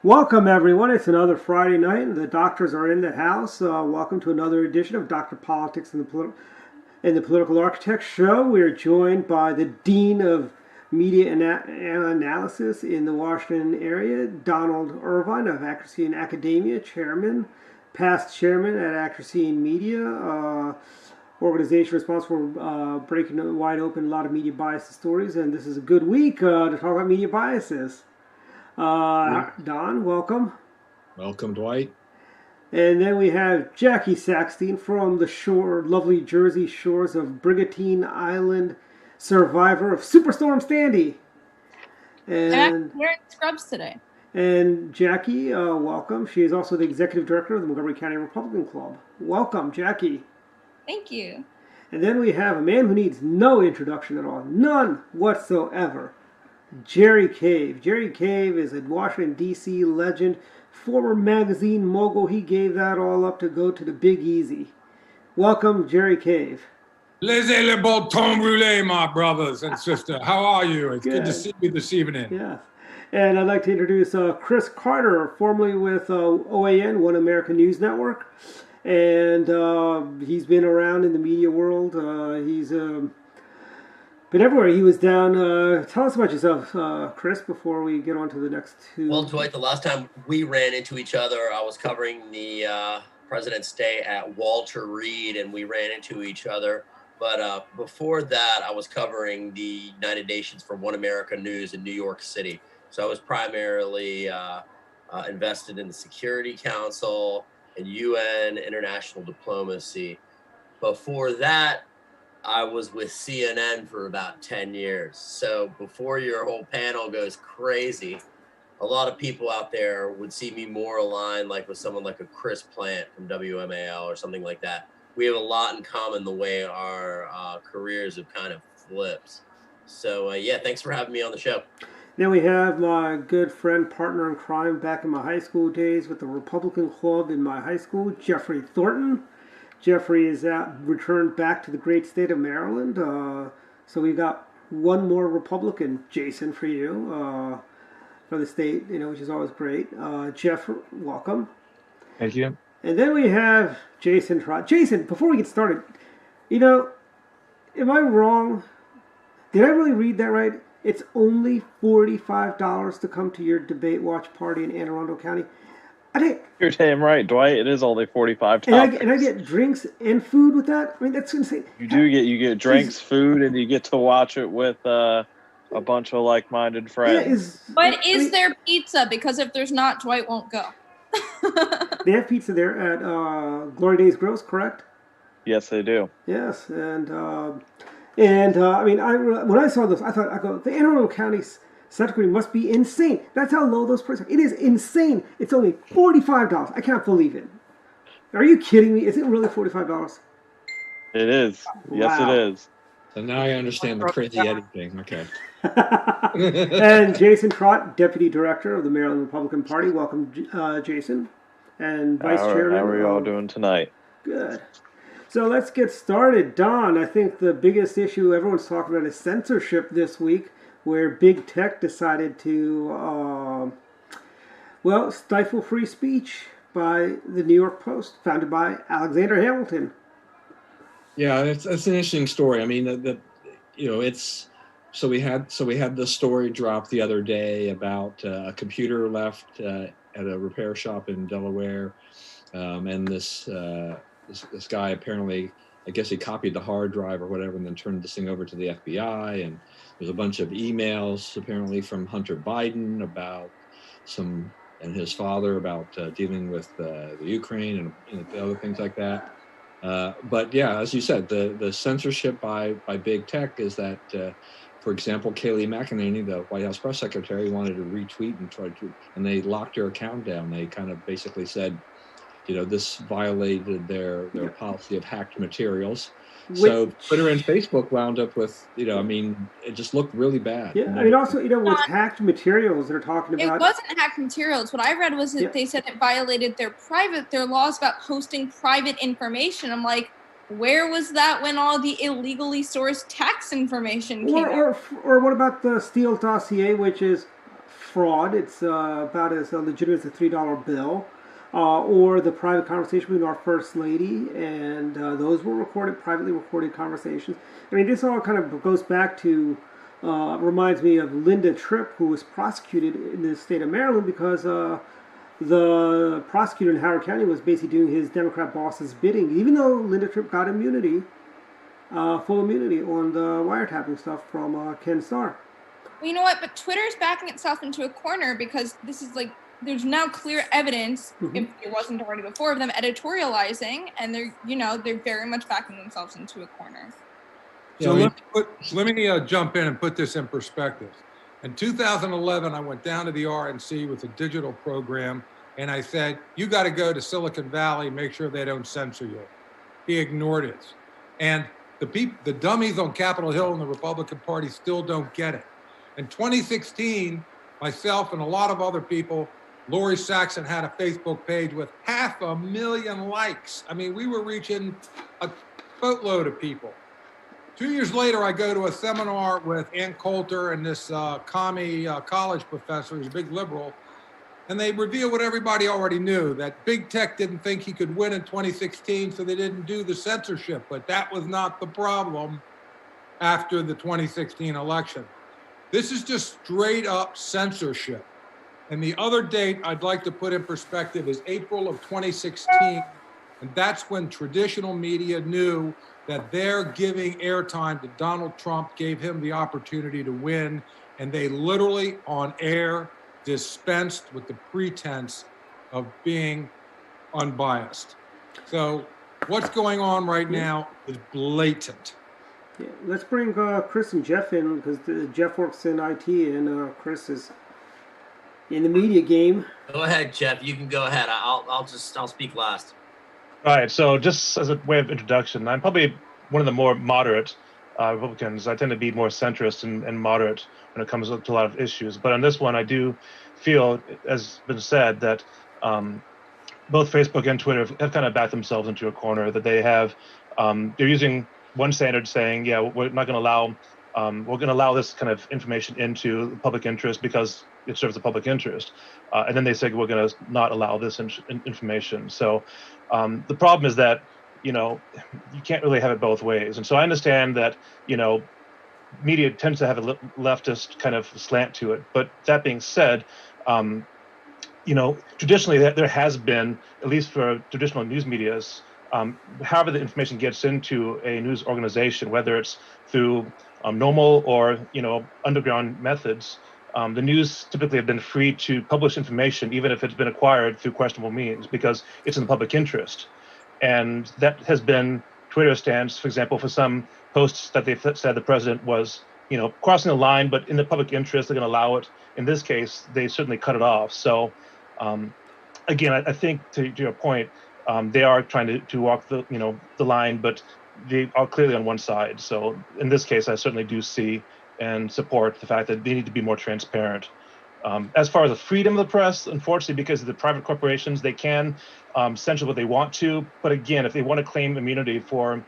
Welcome, everyone. It's another Friday night, and the doctors are in the house. Welcome to another edition of Dr. Politics and the Political Architect Show. We are joined by the Dean of Media Analysis in the Washington area, Donald Irvine of Accuracy in Academia, past chairman at Accuracy in Media, organization responsible for breaking wide open a lot of media bias stories. And this is a good week to talk about media biases. Don, welcome. Welcome, Dwight. And then we have Jackie Saxton from the lovely Jersey shores of Brigantine Island, survivor of Superstorm Sandy. And I'm wearing scrubs today. And Jackie, welcome. She is also the executive director of the Montgomery County Republican Club. Welcome, Jackie. Thank you. And then we have a man who needs no introduction at all, none whatsoever. Jerry Cave. Jerry Cave is a Washington, D.C. legend, former magazine mogul. He gave that all up to go to the Big Easy. Welcome, Jerry Cave. Laissez le bon temps brûler, my brothers and sisters. How are you? It's good to see you this evening. Yeah. And I'd like to introduce Chris Carter, formerly with OAN, One American News Network. And he's been around in the media world. He's been everywhere. He was down. Tell us about yourself, Chris, before we get on to the next two. Well, Dwight, the last time we ran into each other, I was covering the President's Day at Walter Reed, and we ran into each other. But before that, I was covering the United Nations for One America News in New York City. So I was primarily invested in the Security Council and UN, international diplomacy. Before that, I was with CNN for about 10 years. So before your whole panel goes crazy, a lot of people out there would see me more aligned like with someone like a Chris Plant from WMAL or something like that. We have a lot in common the way our careers have kind of flipped. So yeah, thanks for having me on the show. Then we have my good friend, partner in crime back in my high school days with the Republican Club in my high school, Jeffrey Thornton. Jeffrey is returned back to the great state of Maryland. So we've got one more Republican, Jason, for you, for the state, which is always great. Jeff, welcome. Thank you. And then we have Jason Trott. Jason, before we get started, am I wrong? Did I really read that right? It's only $45 to come to your debate watch party in Anne Arundel County. You're damn right, Dwight. It is only $45. And I get drinks and food with that? I mean, that's insane. You get drinks, food, and you get to watch it with a bunch of like-minded friends. Is there pizza? Because if there's not, Dwight won't go. They have pizza there at Glory Days Grills, correct? Yes, they do. Yes, and I mean, when I saw this, I thought, the Anne Arundel County Secretary must be insane. That's how low those prices are. It is insane. It's only $45. I can't believe it. Are you kidding me? Is it really $45? It is. Yes, wow. It is. So now I understand the crazy editing. Okay. And Jason Trott, Deputy Director of the Maryland Republican Party. Welcome, Jason. And Vice Chairman. How are you all doing tonight? Good. So let's get started. Don, I think the biggest issue everyone's talking about is censorship this week, where big tech decided to, stifle free speech by the New York Post, founded by Alexander Hamilton. Yeah, it's an interesting story. I mean, we had the story drop the other day about a computer left at a repair shop in Delaware, and this guy apparently, I guess he copied the hard drive or whatever and then turned this thing over to the FBI. And there's a bunch of emails apparently from Hunter Biden and his father about dealing with the Ukraine and other things like that. But yeah, as you said, the censorship by big tech is that, for example, Kayleigh McEnany, the White House press secretary, wanted to retweet and they locked her account down. They kind of basically said, this violated their policy of hacked materials. So Twitter and Facebook wound up with, it just looked really bad. Yeah, I mean, also, with hacked materials they're talking about. It wasn't hacked materials. What I read was that they said it violated their laws about posting private information. I'm like, where was that when all the illegally sourced tax information came out? Or what about the Steele dossier, which is fraud. It's about as legitimate as a $3 bill. Or the private conversation between our First Lady, and those were privately recorded conversations. I mean, this all kind of goes back to, reminds me of Linda Tripp, who was prosecuted in the state of Maryland because the prosecutor in Howard County was basically doing his Democrat boss's bidding, even though Linda Tripp got immunity, full immunity on the wiretapping stuff from Ken Starr. Well, you know what? But Twitter's backing itself into a corner because this is like, there's now clear evidence, if it wasn't already before, of them editorializing, and they're very much backing themselves into a corner. So let me jump in and put this in perspective. In 2011, I went down to the RNC with a digital program, and I said, you got to go to Silicon Valley, make sure they don't censor you. He ignored it. And the dummies on Capitol Hill and the Republican Party still don't get it. In 2016, myself and a lot of other people, Lori Saxon had a Facebook page with 500,000 likes. I mean, we were reaching a boatload of people. 2 years later, I go to a seminar with Ann Coulter and this commie college professor who's a big liberal, and they reveal what everybody already knew, that big tech didn't think he could win in 2016, so they didn't do the censorship. But that was not the problem after the 2016 election. This is just straight up censorship. And the other date I'd like to put in perspective is April of 2016. And that's when traditional media knew that their giving airtime to Donald Trump gave him the opportunity to win. And they literally on air dispensed with the pretense of being unbiased. So what's going on right now is blatant. Yeah, let's bring Chris and Jeff in, because Jeff works in IT and Chris is in the media game. Go ahead, Jeff. You can go ahead. I'll speak last. All right. So just as a way of introduction, I'm probably one of the more moderate Republicans. I tend to be more centrist and moderate when it comes to a lot of issues. But on this one, I do feel, as been said, that both Facebook and Twitter have kind of backed themselves into a corner, that they have, they're using one standard saying, yeah, we're not going to allow, we're going to allow this kind of information into the public interest because it serves the public interest. And then they say, we're going to not allow this information. So the problem is that, you can't really have it both ways. And so I understand that, media tends to have a leftist kind of slant to it. But that being said, traditionally there has been, at least for traditional news medias, however the information gets into a news organization, whether it's through normal or underground methods, the news typically have been free to publish information, even if it's been acquired through questionable means, because it's in the public interest. And that has been Twitter's stance, for example, for some posts that they've said the president was, crossing the line, but in the public interest, they're going to allow it. In this case, they certainly cut it off. So, again, I think to your point, they are trying to walk the line, but they are clearly on one side. So in this case, I certainly do see and support the fact that they need to be more transparent. As far as the freedom of the press, unfortunately, because of the private corporations, they can censor what they want to. But again, if they want to claim immunity for,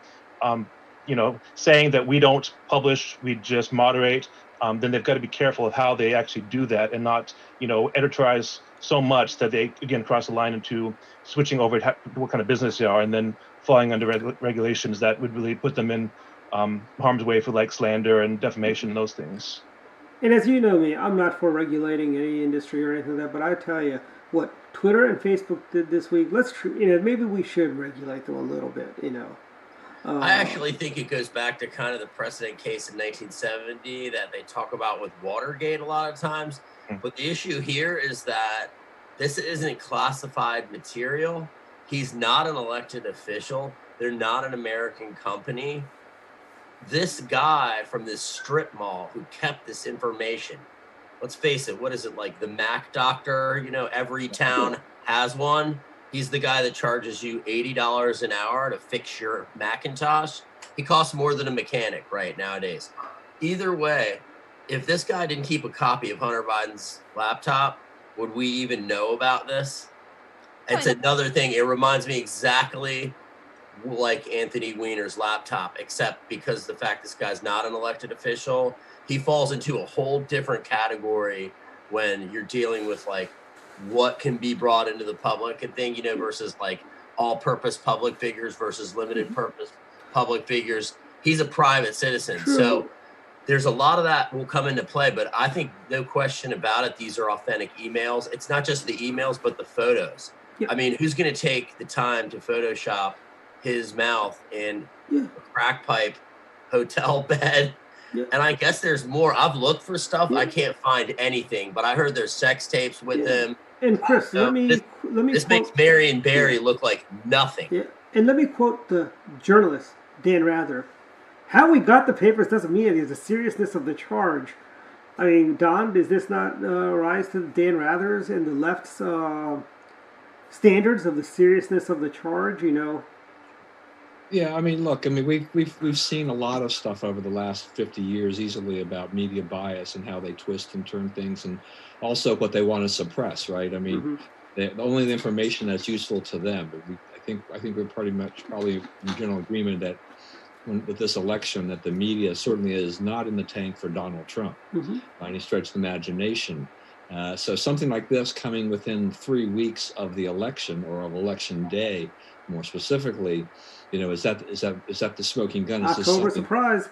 saying that we don't publish, we just moderate, then they've got to be careful of how they actually do that and not, editorialize so much that they, again, cross the line into switching over to what kind of business they are and then falling under regulations that would really put them in harm's way for like slander and defamation and those things. And as you know me, I'm not for regulating any industry or anything like that, but I tell you, what Twitter and Facebook did this week, maybe we should regulate them a little bit, I actually think it goes back to kind of the precedent case in 1970 that they talk about with Watergate a lot of times. But the issue here is that this isn't classified material. He's not an elected official. They're not an American company. This guy from this strip mall who kept this information, let's face it, what is it, like the Mac doctor? Every town has one. He's the guy that charges you $80 an hour to fix your Macintosh. He costs more than a mechanic right nowadays. Either way, if this guy didn't keep a copy of Hunter Biden's laptop, would we even know about this? It's another thing. It reminds me exactly like Anthony Weiner's laptop, except because the fact this guy's not an elected official, he falls into a whole different category when you're dealing with like what can be brought into the public and thing, versus like all-purpose public figures versus limited purpose public figures. He's a private citizen. True. So there's a lot of that will come into play, but I think no question about it, these are authentic emails. It's not just the emails, but the photos. Yep. I mean, who's going to take the time to Photoshop his mouth in a crack pipe hotel bed? Yeah. And I guess there's more. I've looked for stuff. I can't find anything, but I heard there's sex tapes with him. And Chris, let me this makes Marion Barry look like nothing. Yeah. And let me quote the journalist, Dan Rather. How we got the papers doesn't mean anything. It's the seriousness of the charge. I mean, Don, does this not rise to Dan Rather's and the left's standards of the seriousness of the charge? Yeah, I mean, look, I mean, we've seen a lot of stuff over the last 50 years easily about media bias and how they twist and turn things, and also what they want to suppress, right? I mean, only the information that's useful to them. But I think we're pretty much probably in general agreement that with this election, that the media certainly is not in the tank for Donald Trump by any stretch of the imagination. So something like this coming within 3 weeks of the election, or of election day, more specifically, is that the smoking gun? Is October surprise.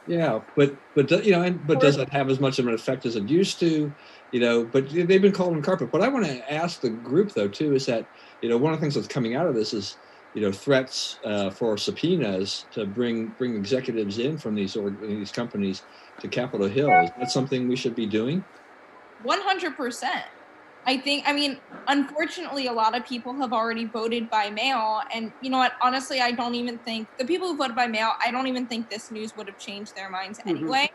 Yeah, but does it have as much of an effect as it used to? But they've been calling carpet. What I want to ask the group though too is that one of the things that's coming out of this is threats for subpoenas to bring executives in from these companies to Capitol Hill. Is that something we should be doing? 100%. I mean, unfortunately, a lot of people have already voted by mail. And you know what? Honestly, I don't even think the people who voted by mail, I don't even think this news would have changed their minds anyway.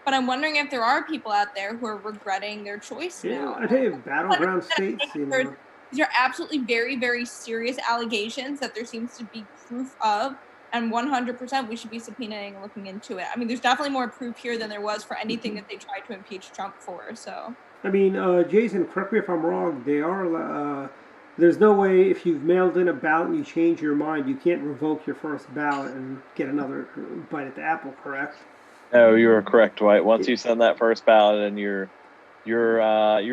But I'm wondering if there are people out there who are regretting their choice now. I tell you, battleground states, These are absolutely very, very serious allegations that there seems to be proof of. And 100% we should be subpoenaing and looking into it. I mean, there's definitely more proof here than there was for anything that they tried to impeach Trump for. So. I mean, Jason, correct me if I'm wrong. They are. There's no way if you've mailed in a ballot and you change your mind, you can't revoke your first ballot and get another bite at the apple. Correct? No, you are correct, Dwight. Once you send that first ballot, and you're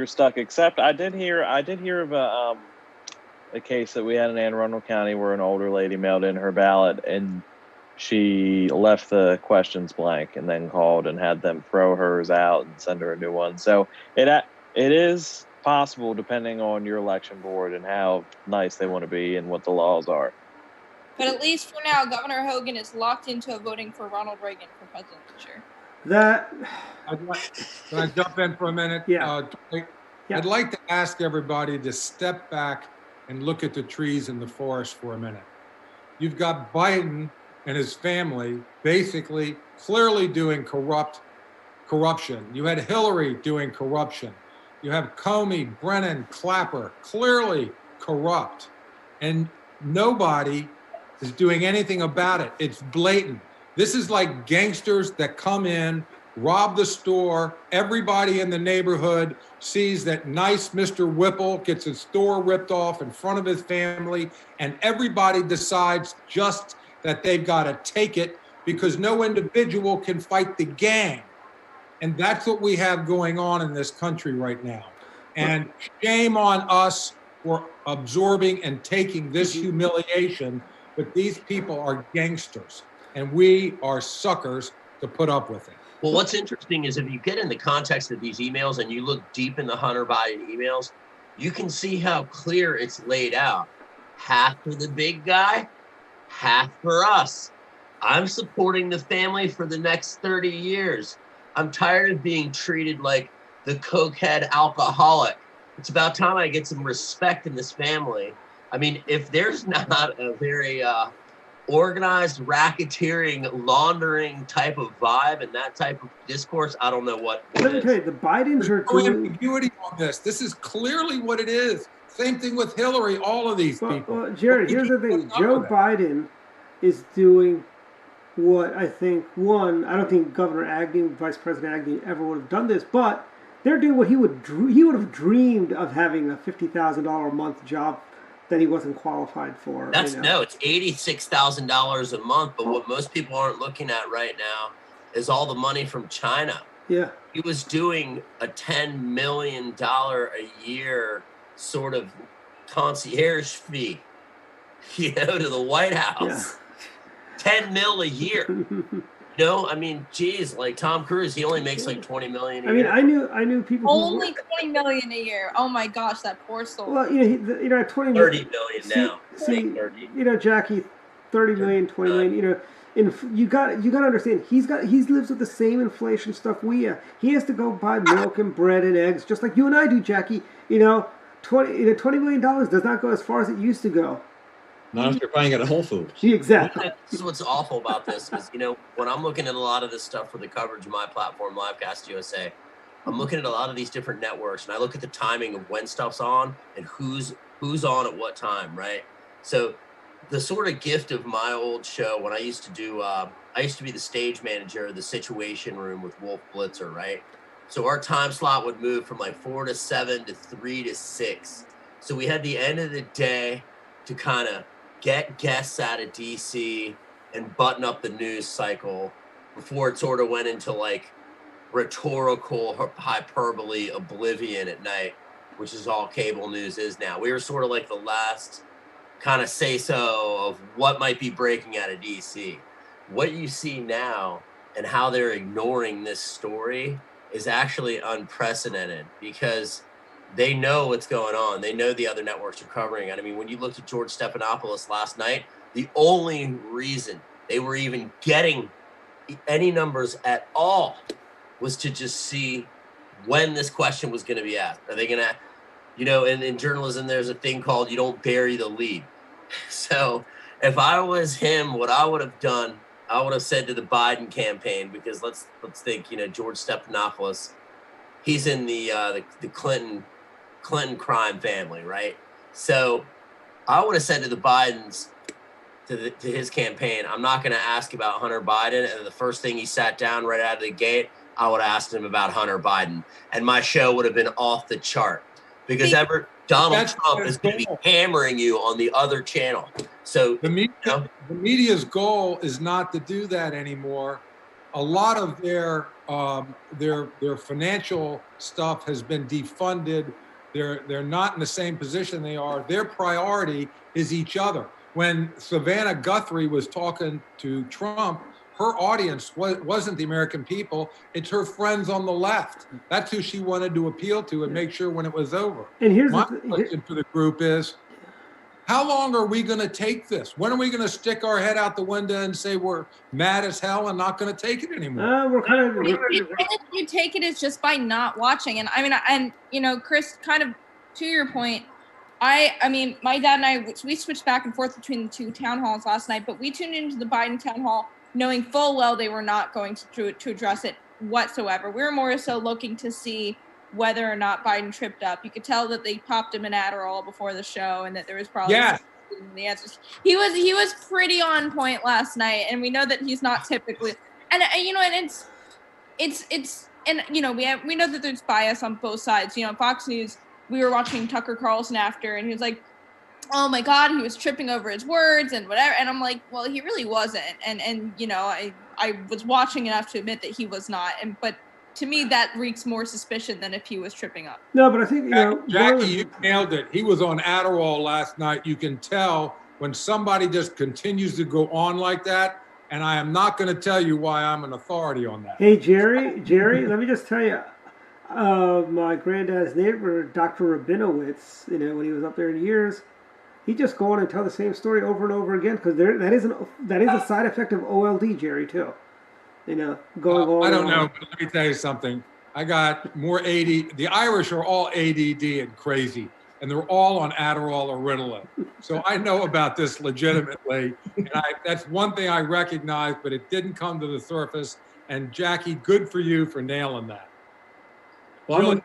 stuck. Except I did hear of a case that we had in Anne Arundel County where an older lady mailed in her ballot and she left the questions blank and then called and had them throw hers out and send her a new one. So it is possible, depending on your election board and how nice they want to be and what the laws are. But at least for now, Governor Hogan is locked into voting for Ronald Reagan for president this year. Can I jump in for a minute? Yeah. I'd like to ask everybody to step back and look at the trees in the forest for a minute. You've got Biden and his family basically clearly doing corruption. You had Hillary doing corruption. You have Comey, Brennan, Clapper, clearly corrupt. And nobody is doing anything about it. It's blatant. This is like gangsters that come in, rob the store. Everybody in the neighborhood sees that nice Mr. Whipple gets his store ripped off in front of his family, and everybody decides just that they've got to take it because no individual can fight the gang. And that's what we have going on in this country right now. And shame on us for absorbing and taking this humiliation, but these people are gangsters, and we are suckers to put up with it. Well, what's interesting is if you get in the context of these emails and you look deep in the Hunter Biden emails, you can see how clear it's laid out. Half for the big guy, half for us. I'm supporting the family for the next 30 years. I'm tired of being treated like the cokehead alcoholic. It's about time I get some respect in this family. I mean, if there's not a very organized racketeering, laundering type of vibe and that type of discourse, I don't know what Let me tell you, the Bidens are no doing ambiguity on this. This is clearly what it is. Same thing with Hillary, all of these people. Well, Jared, here's the thing. Joe Biden is doing what I think, I don't think Governor Agnew, Vice President Agnew ever would have done this, but they're doing what he would have dreamed of having a $50,000 a month job that he wasn't qualified for. It's $86,000 a month, but what most people aren't looking at right now is all the money from China. Yeah. He was doing a $10 million a year sort of concierge fee, to the White House. 10 mil a year. I mean, geez, like Tom Cruise, he only makes like 20 million a year. I knew people only 20 million a year. Oh my gosh, that poor soul. Well, at 20 30 million now. See, 30. Jackie, 30 million, 20 million. You got to understand. He lives with the same inflation stuff we have. He has to go buy milk and bread and eggs, just like you and I do, Jackie. $20 million does not go as far as it used to go. Not if you're buying at a Whole Foods. Exactly. This is what's awful about this is, when I'm looking at a lot of this stuff for the coverage of my platform, Livecast USA, I'm looking at a lot of these different networks, and I look at the timing of when stuff's on and who's on at what time, right? So the sort of gift of my old show when I used to be the stage manager of the Situation Room with Wolf Blitzer, right? So our time slot would move from like 4 to 7 to 3 to 6. So we had the end of the day to kind of get guests out of DC and button up the news cycle before it sort of went into like rhetorical hyperbole oblivion at night, which is all cable news is now. We were sort of like the last kind of say-so of what might be breaking out of DC. What you see now and how they're ignoring this story is actually unprecedented because they know what's going on. They know the other networks are covering it. I mean, when you looked at George Stephanopoulos last night, the only reason they were even getting any numbers at all was to just see when this question was going to be asked. Are they going to, in journalism, there's a thing called you don't bury the lead. So if I was him, what I would have done, I would have said to the Biden campaign, because let's think, George Stephanopoulos, he's in the Clinton crime family, right? So I would have said to the Bidens, to his campaign, I'm not going to ask about Hunter Biden. And the first thing he sat down right out of the gate, I would have asked him about Hunter Biden. And my show would have been off the chart because Donald Trump is going to be hammering you on the other channel. So the media's goal is not to do that anymore. A lot of their financial stuff has been defunded. They're not in the same position they are. Their priority is each other. When Savannah Guthrie was talking to Trump, her audience wasn't the American people. It's her friends on the left. That's who she wanted to appeal to and make sure when it was over. And here's my question for the group is, how long are we going to take this? When are we going to stick our head out the window and say we're mad as hell and not going to take it anymore? We're kind of. You take it is just by not watching, and I mean, Chris, kind of to your point. I mean, my dad and I, we switched back and forth between the two town halls last night, but we tuned into the Biden town hall knowing full well they were not going to address it whatsoever. We were more so looking to see whether or not Biden tripped up. You could tell that they popped him an Adderall before the show and that there was probably the answers. He was pretty on point last night, and we know that he's not typically. And and it's we know that there's bias on both sides. Fox News. We were watching Tucker Carlson after, and he was like, oh my God, he was tripping over his words and whatever. And I'm like, well, he really wasn't. And I was watching enough to admit that he was not. But to me, that reeks more suspicion than if he was tripping up. No, but I think, Jackie, you nailed it. He was on Adderall last night. You can tell when somebody just continues to go on like that. And I am not going to tell you why I'm an authority on that. Hey, Jerry, let me just tell you. My granddad's neighbor, Dr. Rabinowitz, when he was up there in years, he just go on and tell the same story over and over again because that is a side effect of OLD, Jerry, too. Going on. I don't know, but let me tell you something. I got more AD. The Irish are all ADD and crazy, and they're all on Adderall or Ritalin. So I know about this legitimately, and that's one thing I recognize, but it didn't come to the surface. And Jackie, good for you for nailing that. Well,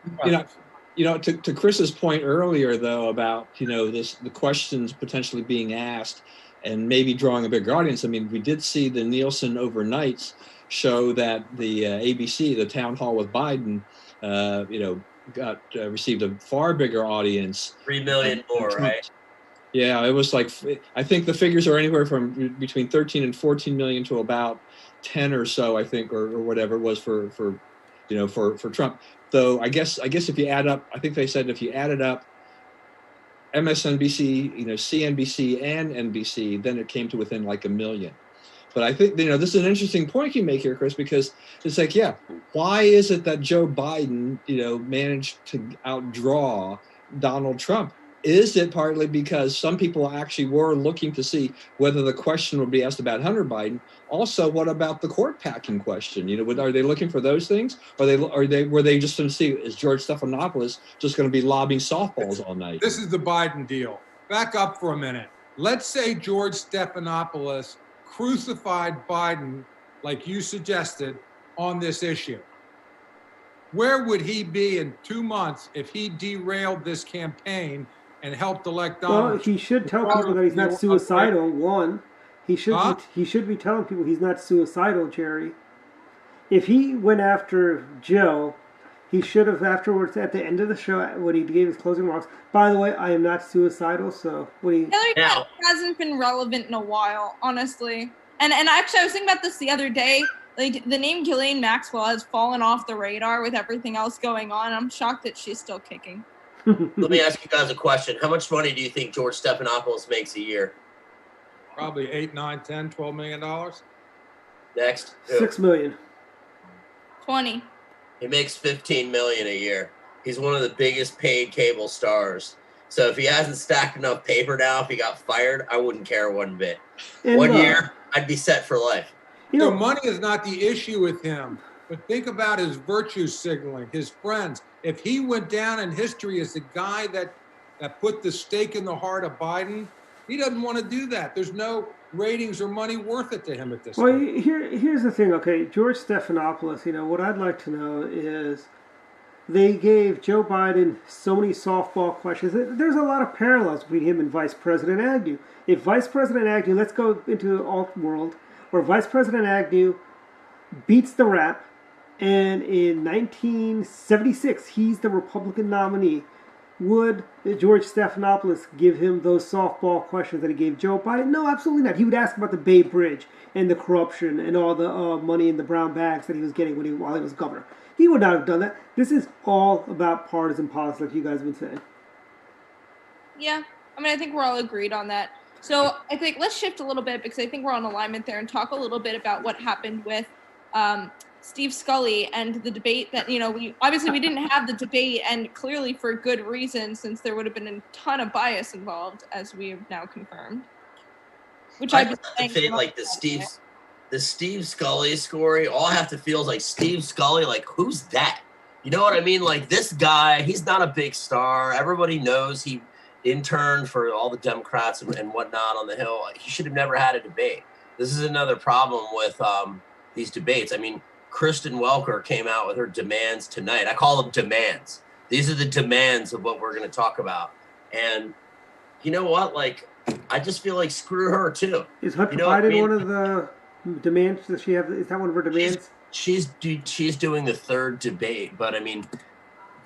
to Chris's point earlier, though, about the questions potentially being asked and maybe drawing a bigger audience. I mean, we did see the Nielsen overnights show that the ABC, the town hall with Biden, received a far bigger audience. 3 million more, right? Yeah, it was like, I think the figures are anywhere from between 13 and 14 million to about 10 or so, I think, or whatever it was for for Trump. Though I guess if you add up, I think they said if you added up MSNBC, CNBC and NBC, then it came to within like 1 million. But I think, this is an interesting point you make here, Chris, because it's like, why is it that Joe Biden, managed to outdraw Donald Trump? Is it partly because some people actually were looking to see whether the question would be asked about Hunter Biden? Also, what about the court packing question? Are they looking for those things? Were they just going to see, is George Stephanopoulos just going to be lobbing softballs all night? This is the Biden deal. Back up for a minute. Let's say George Stephanopoulos crucified Biden, like you suggested, on this issue. Where would he be in 2 months if he derailed this campaign and helped elect Donald? Well, he should tell people that he's not suicidal. One, he should be telling people he's not suicidal, Jerry. If he went after Joe, he should have afterwards, at the end of the show, when he gave his closing remarks. By the way, I am not suicidal, so when he Hillary hasn't been relevant in a while, honestly. And actually, I was thinking about this the other day. Like, the name Ghislaine Maxwell has fallen off the radar with everything else going on. I'm shocked that she's still kicking. Let me ask you guys a question. How much money do you think George Stephanopoulos makes a year? Probably 8, 9, 10, $12 million. Next. 6 million. 20. He makes 15 million a year. He's one of the biggest paid cable stars. So if he hasn't stacked enough paper now, if he got fired, I wouldn't care one bit. And, 1 year, I'd be set for life. So money is not the issue with him, but think about his virtue signaling, his friends. If he went down in history as the guy that put the stake in the heart of Biden, he doesn't want to do that. There's no ratings or money worth it to him at this Well, point. here's the thing, okay? George Stephanopoulos, what I'd like to know is they gave Joe Biden so many softball questions. There's a lot of parallels between him and Vice President Agnew. If Vice President Agnew, let's go into alt world, where Vice President Agnew beats the rap, and in 1976, he's the Republican nominee. Would George Stephanopoulos give him those softball questions that he gave Joe Biden? No, absolutely not. He would ask about the Bay Bridge and the corruption and all the money in the brown bags that he was getting while he was governor. He would not have done that. This is all about partisan politics, like you guys have been saying. Yeah, I think we're all agreed on that. So I think let's shift a little bit, because I think we're on alignment there, and talk a little bit about what happened with Steve Scully and the debate that, we didn't have the debate, and clearly for good reason, since there would have been a ton of bias involved, as we have now confirmed. Which I've been saying like the Steve Scully story. All I have to feel is like Steve Scully, like, who's that? You know what I mean? Like, this guy, he's not a big star. Everybody knows he interned for all the Democrats and whatnot on the Hill. He should have never had a debate. This is another problem with these debates. Kristen Welker came out with her demands tonight. I call them demands. These are the demands of what we're going to talk about. And you know what? Like, I just feel like screw her too. Is Hunter Biden one of the demands that she have? Is that one of her demands? She's doing the third debate, but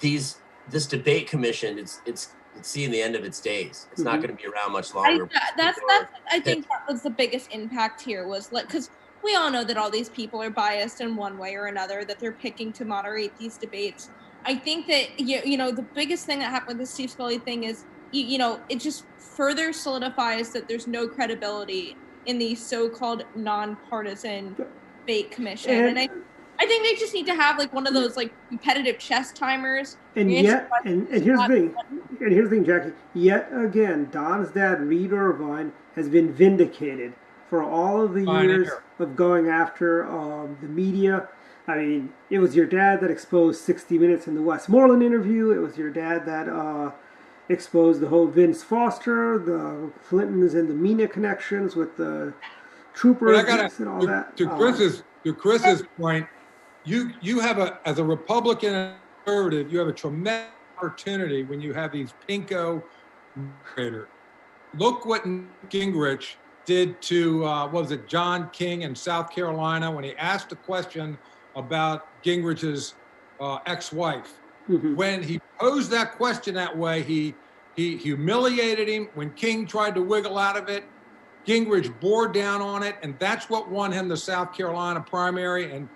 this debate commission, it's seeing the end of its days. It's not going to be around much longer. I think that was the biggest impact here, was because we all know that all these people are biased in one way or another, that they're picking to moderate these debates. I think that, the biggest thing that happened with the Steve Scully thing is, it just further solidifies that there's no credibility in the so-called nonpartisan debate commission. And I think they just need to have one of those competitive chess timers. And here's the thing, Jackie. Yet again, Don's dad, Reed Irvine, has been vindicated for all of the years of going after the media. It was your dad that exposed 60 Minutes in the Westmoreland interview. It was your dad that exposed the whole Vince Foster, the Clintons, and the Mina connections with the troopers and all that. To Chris's point, you have as a Republican and conservative, you have a tremendous opportunity when you have these pinko moderators. Look what Gingrich did to John King in South Carolina when he asked a question about Gingrich's ex-wife. Mm-hmm. When he posed that question that way, he humiliated him. When King tried to wiggle out of it, Gingrich bore down on it, and that's what won him the South Carolina primary and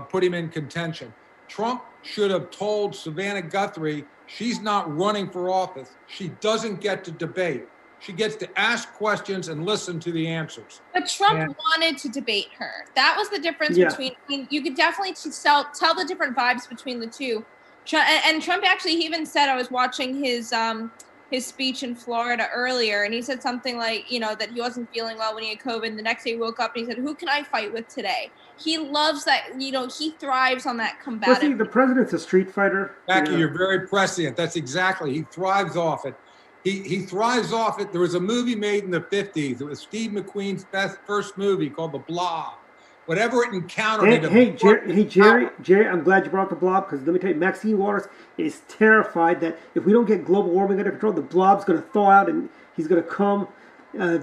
put him in contention. Trump should have told Savannah Guthrie she's not running for office. She doesn't get to debate. She gets to ask questions and listen to the answers. But Trump wanted to debate her. That was the difference between, I mean, you could definitely tell the different vibes between the two. And Trump actually, he even said, I was watching his speech in Florida earlier, and he said something like, you know, that he wasn't feeling well when he had COVID. The next day he woke up and he said, who can I fight with today? He loves that, you know, he thrives on that combative. Well, see, the president's a street fighter. Jackie, you're very prescient. That's exactly, he thrives off it. He thrives off it. There was a movie made in the 50s. It was Steve McQueen's first movie called The Blob. Whatever it encountered. Jerry, I'm glad you brought up the Blob, because let me tell you, Maxine Waters is terrified that if we don't get global warming under control, the Blob's going to thaw out and he's going to come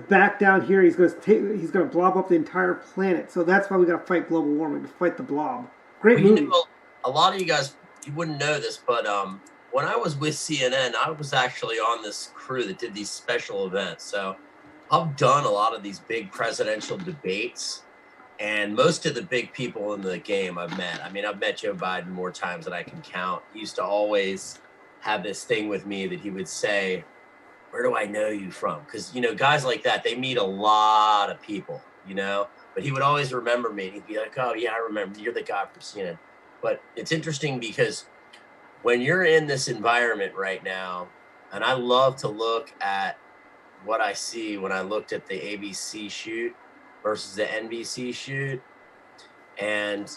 back down here. He's going to blob up the entire planet. So that's why we got to fight global warming, to fight the Blob. Great movie. You know, a lot of you guys, you wouldn't know this, but when I was with CNN, I was actually on this crew that did these special events. So I've done a lot of these big presidential debates. And most of the big people in the game I've met. I mean, I've met Joe Biden more times than I can count. He used to always have this thing with me that he would say, where do I know you from? Because, you know, guys like that, they meet a lot of people, you know. But he would always remember me. He'd be like, oh, yeah, I remember. You're the guy from CNN. But it's interesting because when you're in this environment right now, and I love to look at what I see when I looked at the ABC shoot versus the NBC shoot and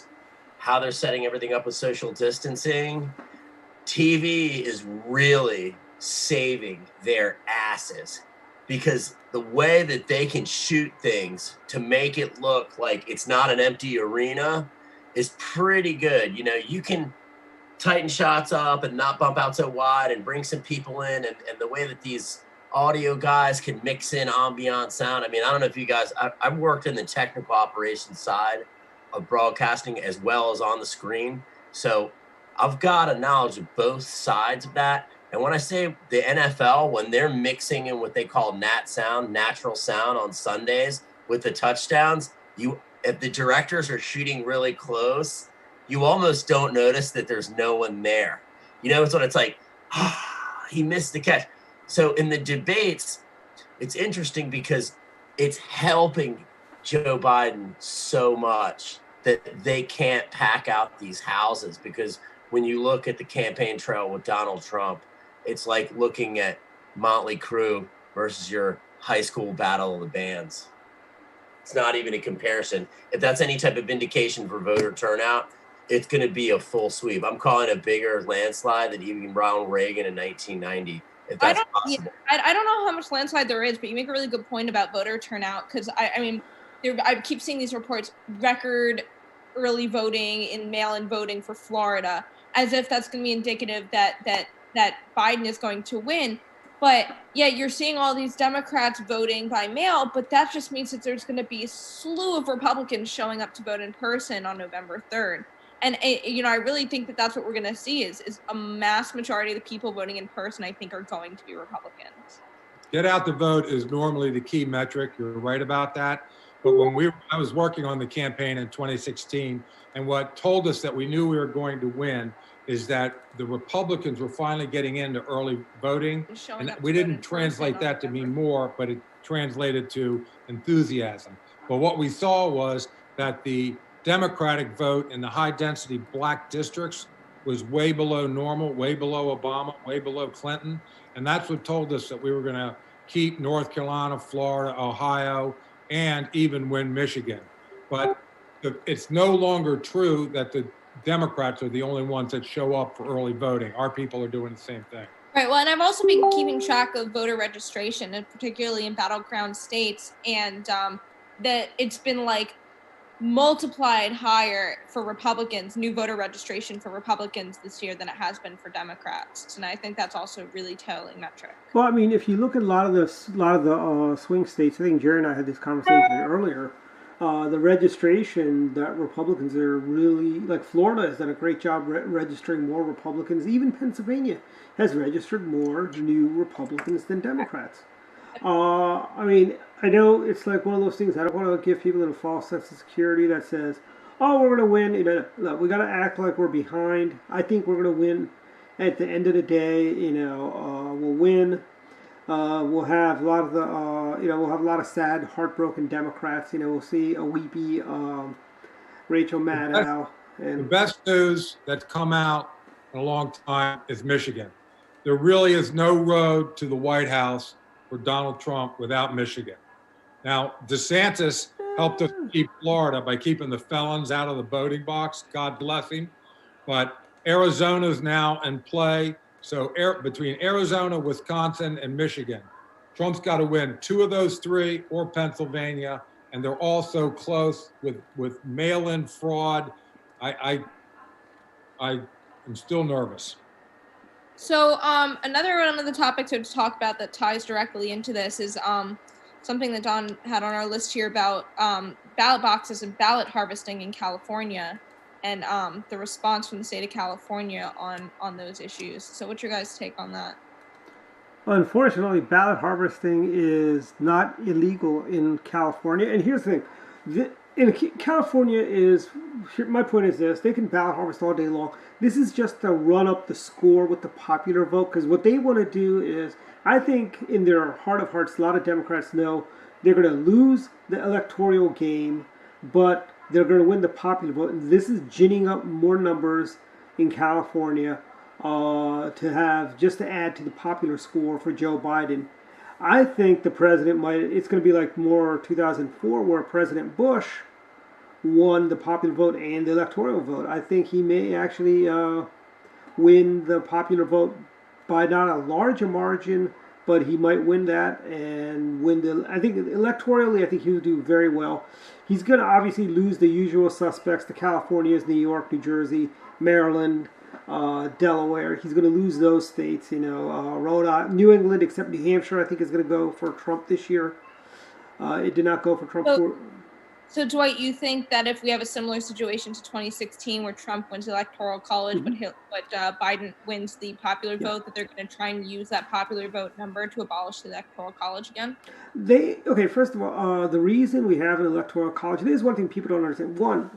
how they're setting everything up with social distancing, TV is really saving their asses, because the way that they can shoot things to make it look like it's not an empty arena is pretty good. You know, you can tighten shots up and not bump out so wide and bring some people in, and the way that these audio guys can mix in ambient sound. I mean, I don't know if you guys, I've worked in the technical operations side of broadcasting as well as on the screen. So I've got a knowledge of both sides of that. And when I say the NFL, when they're mixing in what they call nat sound, natural sound on Sundays with the touchdowns, if the directors are shooting really close, you almost don't notice that there's no one there. You know, it's what it's like, he missed the catch. So in the debates, it's interesting because it's helping Joe Biden so much that they can't pack out these houses, because when you look at the campaign trail with Donald Trump, it's like looking at Motley Crue versus your high school battle of the bands. It's not even a comparison. If that's any type of indication for voter turnout, it's going to be a full sweep. I'm calling it a bigger landslide than even Ronald Reagan in 1990. If that's possible. I don't know how much landslide there is, but you make a really good point about voter turnout, because I mean, I keep seeing these reports, record early voting in mail-in voting for Florida, as if that's going to be indicative that Biden is going to win. But yeah, you're seeing all these Democrats voting by mail, but that just means that there's going to be a slew of Republicans showing up to vote in person on November 3rd. And, you know, I really think that that's what we're going to see is a mass majority of the people voting in person, I think, are going to be Republicans. Get out the vote is normally the key metric. You're right about that. But when I was working on the campaign in 2016, and what told us that we knew we were going to win is that the Republicans were finally getting into early voting. And we didn't translate that to mean more, but it translated to enthusiasm. But what we saw was that the Democratic vote in the high density black districts was way below normal, way below Obama, way below Clinton. And that's what told us that we were going to keep North Carolina, Florida, Ohio, and even win Michigan. But it's no longer true that the Democrats are the only ones that show up for early voting. Our people are doing the same thing. Right. Well, and I've also been keeping track of voter registration, and particularly in battleground states, and that it's been like multiplied higher for Republicans, new voter registration for Republicans this year than it has been for Democrats, and I think that's also a really telling metric. Well, I mean, if you look at a lot of the swing states, I think Jerry and I had this conversation earlier. The registration that Republicans are really, like Florida has done a great job registering more Republicans. Even Pennsylvania has registered more new Republicans than Democrats. I mean, I know it's like one of those things, I don't want to give people a false sense of security that says, oh, we're going to win. No, we got to act like we're behind. I think we're going to win at the end of the day. We'll win. We'll have a lot of we'll have a lot of sad, heartbroken Democrats. We'll see a weepy Rachel Maddow. The best news that's come out in a long time is Michigan. There really is no road to the White House for Donald Trump without Michigan. Now, DeSantis helped us keep Florida by keeping the felons out of the voting box. God bless him. But Arizona's now in play. So between Arizona, Wisconsin, and Michigan, Trump's got to win 2 of those 3 or Pennsylvania. And they're all so close with mail-in fraud. I am still nervous. So another one of the topics to talk about that ties directly into this is something that Don had on our list here about ballot boxes and ballot harvesting in California, and the response from the state of California on those issues. So what's your guys' take on that? Unfortunately, ballot harvesting is not illegal in California. And here's the thing. In California my point is this, they can ballot harvest all day long. This is just to run up the score with the popular vote, because what they want to do is, I think in their heart of hearts, a lot of Democrats know they're going to lose the electoral game, but they're going to win the popular vote. And this is ginning up more numbers in California to add to the popular score for Joe Biden. I think the president it's going to be like more 2004 where President Bush won the popular vote and the electoral vote. I think he may actually win the popular vote by not a larger margin, but he might win that and win I think electorally, I think he'll do very well. He's going to obviously lose the usual suspects, the Californias, New York, New Jersey, Maryland, Delaware. He's going to lose those states, Rhode Island, New England, except New Hampshire, I think is going to go for Trump this year. It did not go for Trump. So Dwight, you think that if we have a similar situation to 2016 where Trump wins the Electoral College, but Biden wins the popular vote, that they're going to try and use that popular vote number to abolish the Electoral College again? First of all, the reason we have an Electoral College, there's one thing people don't understand. One,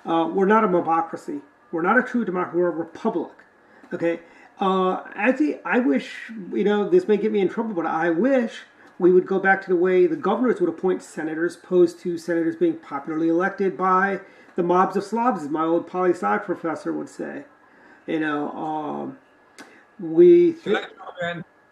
we're not a mobocracy. We're not a true democracy. We're a republic. Okay? Actually, I wish, this may get me in trouble, but I wish we would go back to the way the governors would appoint senators, opposed to senators being popularly elected by the mobs of slobs, as my old poli-sci professor would say.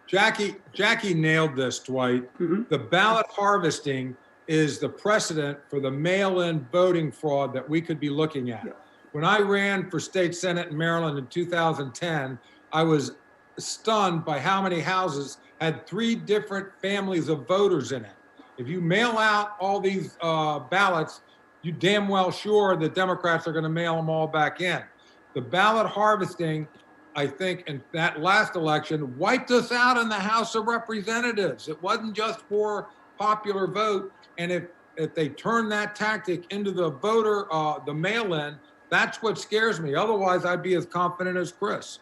Jackie nailed this, Dwight. Mm-hmm. The ballot harvesting is the precedent for the mail-in voting fraud that we could be looking at. Yeah. When I ran for state senate in Maryland in 2010, I was stunned by how many houses had 3 different families of voters in it. If you mail out all these ballots, you damn well sure the Democrats are going to mail them all back in. The ballot harvesting, I think, in that last election, wiped us out in the House of Representatives. It wasn't just for popular vote. And if they turn that tactic into the voter, the mail-in, that's what scares me. Otherwise, I'd be as confident as Chris.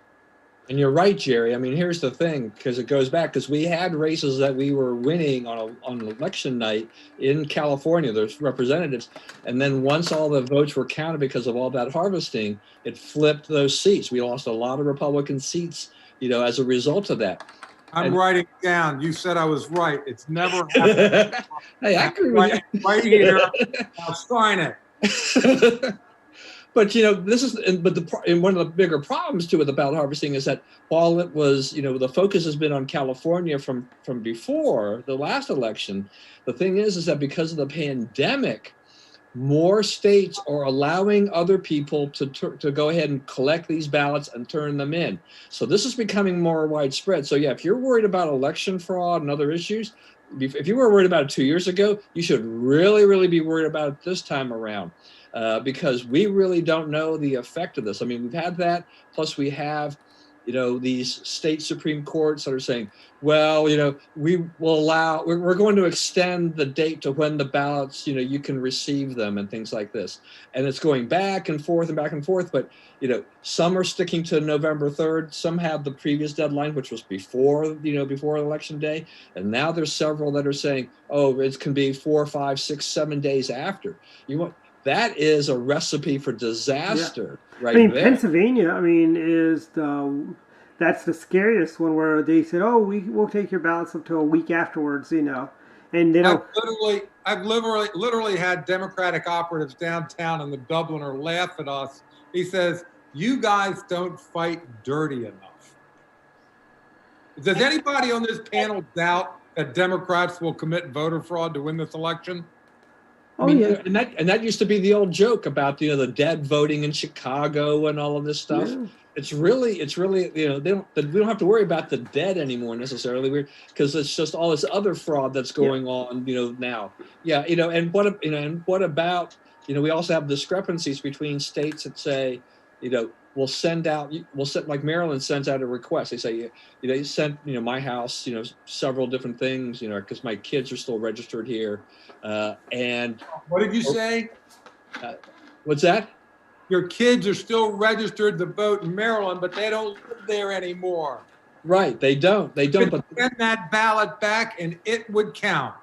And you're right, Jerry. I mean, here's the thing, because it goes back, because we had races that we were winning on election night in California, there's representatives. And then once all the votes were counted because of all that harvesting, it flipped those seats. We lost a lot of Republican seats, as a result of that. I'm writing down. You said I was right. It's never happened. Hey, I agree with you. Right here. I'll sign it. But this is, and one of the bigger problems too with the ballot harvesting is that while it was, the focus has been on California from before the last election, the thing is that because of the pandemic, more states are allowing other people to go ahead and collect these ballots and turn them in. So this is becoming more widespread. So yeah, if you're worried about election fraud and other issues, if you were worried about it 2 years ago, you should really, really be worried about it this time around. Because we really don't know the effect of this. I mean, we've had that, plus we have, these state Supreme Courts that are saying, well, we will we're going to extend the date to when the ballots, you can receive them and things like this. And it's going back and forth, but, some are sticking to November 3rd. Some have the previous deadline, which was before election day. And now there's several that are saying, oh, it can be 4, 5, 6, 7 days after. that is a recipe for disaster right I mean, there. Pennsylvania, I mean, that's the scariest one where they said, "Oh, we'll take your ballots up to a week afterwards," and they don't. I've literally had Democratic operatives downtown in the Dubliner laugh at us. He says, "You guys don't fight dirty enough." Does anybody on this panel doubt that Democrats will commit voter fraud to win this election? I mean, and that used to be the old joke about the dead voting in Chicago and all of this stuff. Yeah. It's really we don't have to worry about the dead anymore necessarily, because it's just all this other fraud that's going on now. Yeah, and what about we also have discrepancies between states that say like Maryland sends out a request. They say they sent my house several different things because my kids are still registered here. And what did you say? What's that? Your kids are still registered to vote in Maryland, but they don't live there anymore. Right, they don't. But send that ballot back, and it would count.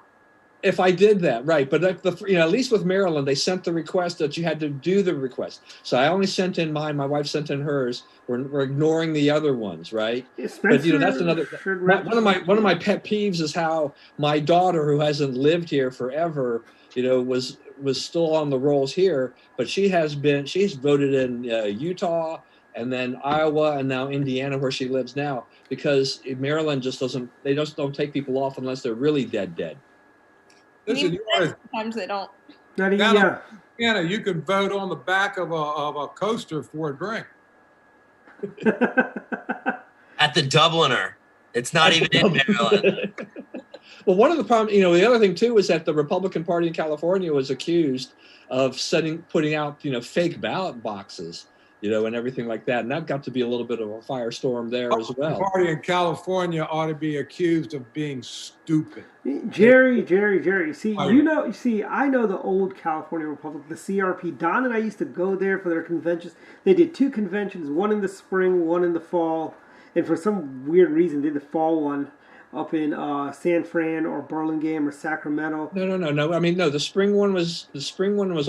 If I did that, right? But at least with Maryland, they sent the request that you had to do the request. So I only sent in mine. My wife sent in hers. We're ignoring the other ones, right? But that's another. One of my pet peeves is how my daughter, who hasn't lived here forever, was still on the rolls here, but she's voted in Utah and then Iowa and now Indiana, where she lives now, because Maryland just don't take people off unless they're really dead. Listen, sometimes they don't. Indiana, you can vote on the back of a coaster for a drink. At the Dubliner. It's not even in Maryland. Well, one of the problems, the other thing too, is that the Republican Party in California was accused of putting out, fake ballot boxes, and everything like that. And that got to be a little bit of a firestorm there as well. The party in California ought to be accused of being stupid. Jerry. I know the old California Republic, the CRP. Don and I used to go there for their conventions. They did 2 conventions, one in the spring, one in the fall. And for some weird reason, they did the fall one up in San Fran or Burlingame or Sacramento. No. I mean, no. The spring one was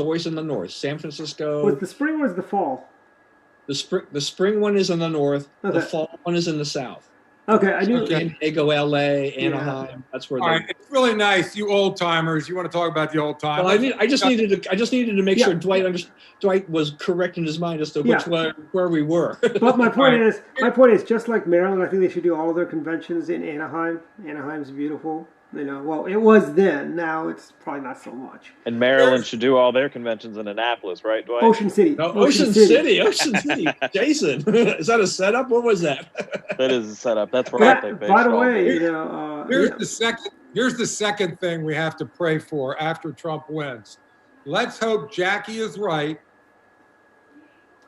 always in the north. San Francisco. Was the spring or was the fall? The spring one is in the north. Okay. The fall one is in the south. Okay, I knew. San Diego, LA, Anaheim. Yeah. That's where. All right, it's really nice, you old timers. You want to talk about the old timers? Well, I just needed to make sure Dwight was correct in his mind as to where we were. But my point is, just like Maryland, I think they should do all of their conventions in Anaheim. Anaheim's beautiful. Well, it was then. Now it's probably not so much. And Maryland should do all their conventions in Annapolis, right, Dwight? Ocean City. No, Ocean City. Jason, is that a setup? What was that? That is a setup. That's where I think they. By the way, here's the second thing we have to pray for after Trump wins. Let's hope Jackie is right.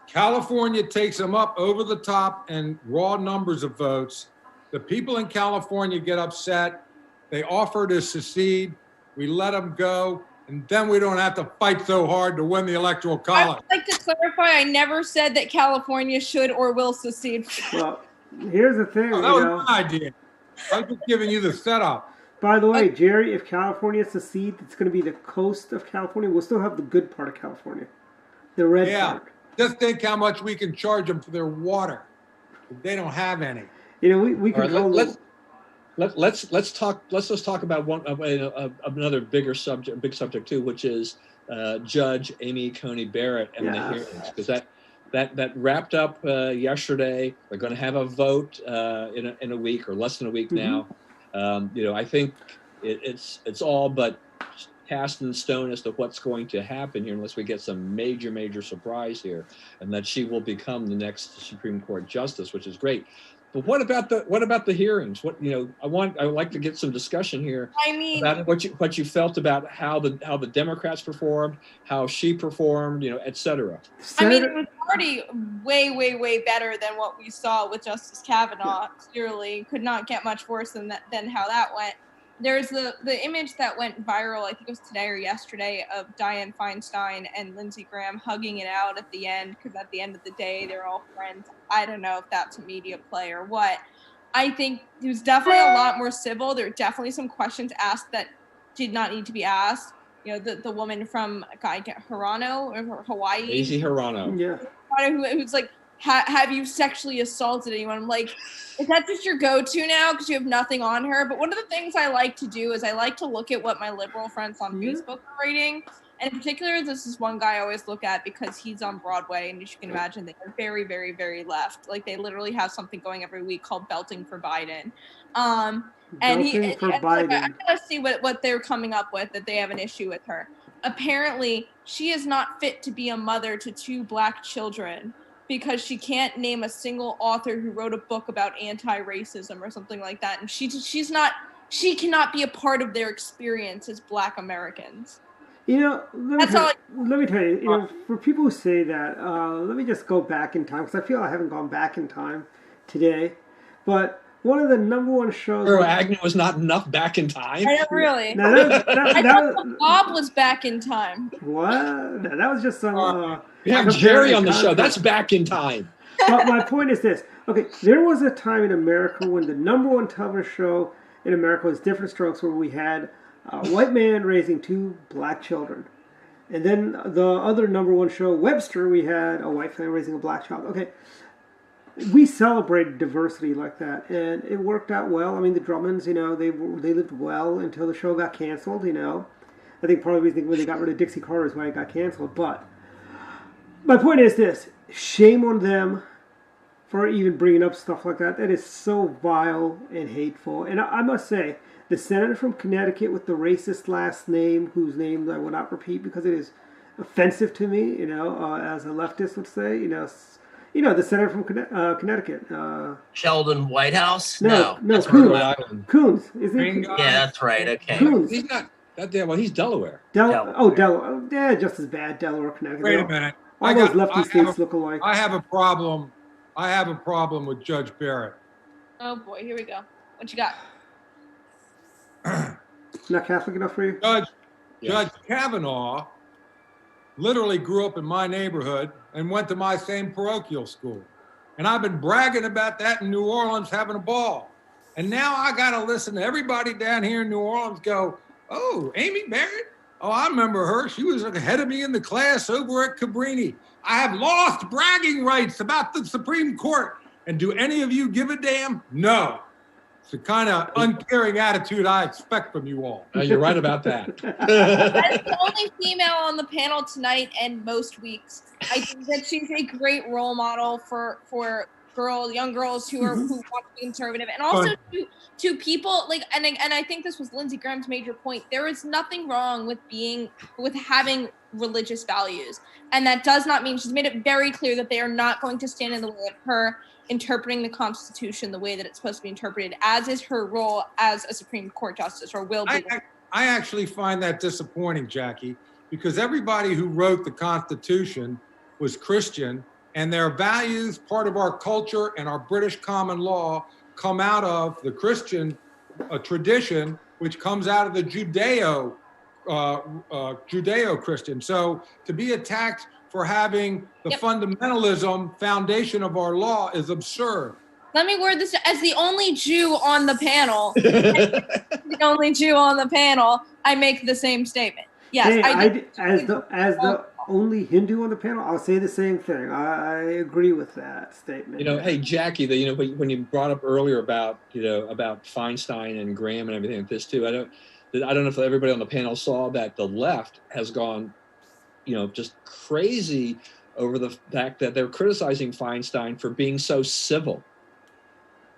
California takes them up over the top in raw numbers of votes. The people in California get upset. They offer to secede. We let them go, and then we don't have to fight so hard to win the Electoral College. I would like to clarify, I never said that California should or will secede. Well, here's the thing. That was my idea. I'm just giving you the setup. By the way, Jerry, if California secedes, it's going to be the coast of California. We'll still have the good part of California, the red part. Just think how much we can charge them for their water. They don't have any. We can Let's just talk about another big subject too, which is Judge Amy Coney Barrett and the hearings, because that wrapped up yesterday. They're going to have a vote in a week or less than a week now. I think it's all but cast in stone as to what's going to happen here, unless we get some major surprise here, and that she will become the next Supreme Court justice, which is great. But what about the hearings? I would like to get some discussion here. I mean, about what you felt about how the Democrats performed, how she performed, et cetera. I mean, it was already way better than what we saw with Justice Kavanaugh. Clearly, could not get much worse than how that went. There's the image that went viral, I think it was today or yesterday, of Dianne Feinstein and Lindsey Graham hugging it out at the end, because at the end of the day, they're all friends. I don't know if that's a media play or what. I think it was definitely a lot more civil. There were definitely some questions asked that did not need to be asked. the woman from Hirano or Hawaii. Daisy Hirano. Yeah. Who's like, have you sexually assaulted anyone? I'm like, is that just your go-to now because you have nothing on her? But one of the things I like to do is I like to look at what my liberal friends on Facebook are writing. And in particular, this is one guy I always look at because he's on Broadway, and as you can imagine, they are very, very, very left. Like, they literally have something going every week called Belting for Biden. And Belting for Biden. I gotta see what they're coming up with, that they have an issue with her. Apparently, she is not fit to be a mother to 2 Black children because she can't name a single author who wrote a book about anti-racism or something like that. And she cannot be a part of their experience as Black Americans. Let me tell you, for people who say that, let me just go back in time, because I feel I haven't gone back in time today. But one of the number one shows... Agnew was not enough back in time? I don't really. Now, I thought Blob was back in time. What? No, that was just some... we have Jerry on the show. That's back in time. But my point is this. Okay, there was a time in America when the number one television show in America was Different Strokes, where we had a white man raising 2 Black children. And then the other number one show, Webster, we had a white family raising a Black child. Okay, we celebrated diversity like that, and it worked out well. I mean, the Drummonds, they lived well until the show got canceled, I think part of the reason when they got rid of Dixie Carter is why it got canceled. But my point is this. Shame on them for even bringing up stuff like that. That is so vile and hateful. And I must say, the senator from Connecticut with the racist last name, whose name I will not repeat because it is offensive to me, as a leftist would say, the senator from Connecticut. Sheldon Whitehouse? No, that's Coons. Coons. Is it? Yeah, that's right. Okay. Coons. He's not that damn well. He's Delaware. Delaware. Yeah, just as bad. Delaware, Connecticut. Wait a minute. All those lefty states look alike. I have a problem. With Judge Barrett. Oh boy, here we go. What you got? Not Catholic enough for you? Judge Kavanaugh literally grew up in my neighborhood and went to my same parochial school. And I've been bragging about that in New Orleans, having a ball. And now I got to listen to everybody down here in New Orleans go, oh, Amy Barrett? Oh, I remember her. She was ahead of me in the class over at Cabrini. I have lost bragging rights about the Supreme Court. And do any of you give a damn? No. It's the kind of uncaring attitude I expect from you all. You're right about that. As the only female on the panel tonight and most weeks, I think that she's a great role model for young girls who want to be conservative, and also to people like and I think this was Lindsey Graham's major point. There is nothing wrong with having religious values, and that does not mean, she's made it very clear that they are not going to stand in the way of her interpreting the Constitution the way that it's supposed to be interpreted, as is her role as a Supreme Court justice, or will be. I actually find that disappointing, Jackie, because everybody who wrote the Constitution was Christian, and their values, part of our culture and our British common law, come out of the Christian tradition, which comes out of the Judeo-Christian. So to be attacked for having the fundamentalism foundation of our law is absurd. Let me word this as the only Jew on the panel. The only Jew on the panel, I make the same statement. Yes, as the only Hindu on the panel, I'll say the same thing. I agree with that statement. Hey, Jackie, when you brought up earlier about Feinstein and Graham and everything like this too, I don't know if everybody on the panel saw that the left has gone, just crazy over the fact that they're criticizing Feinstein for being so civil.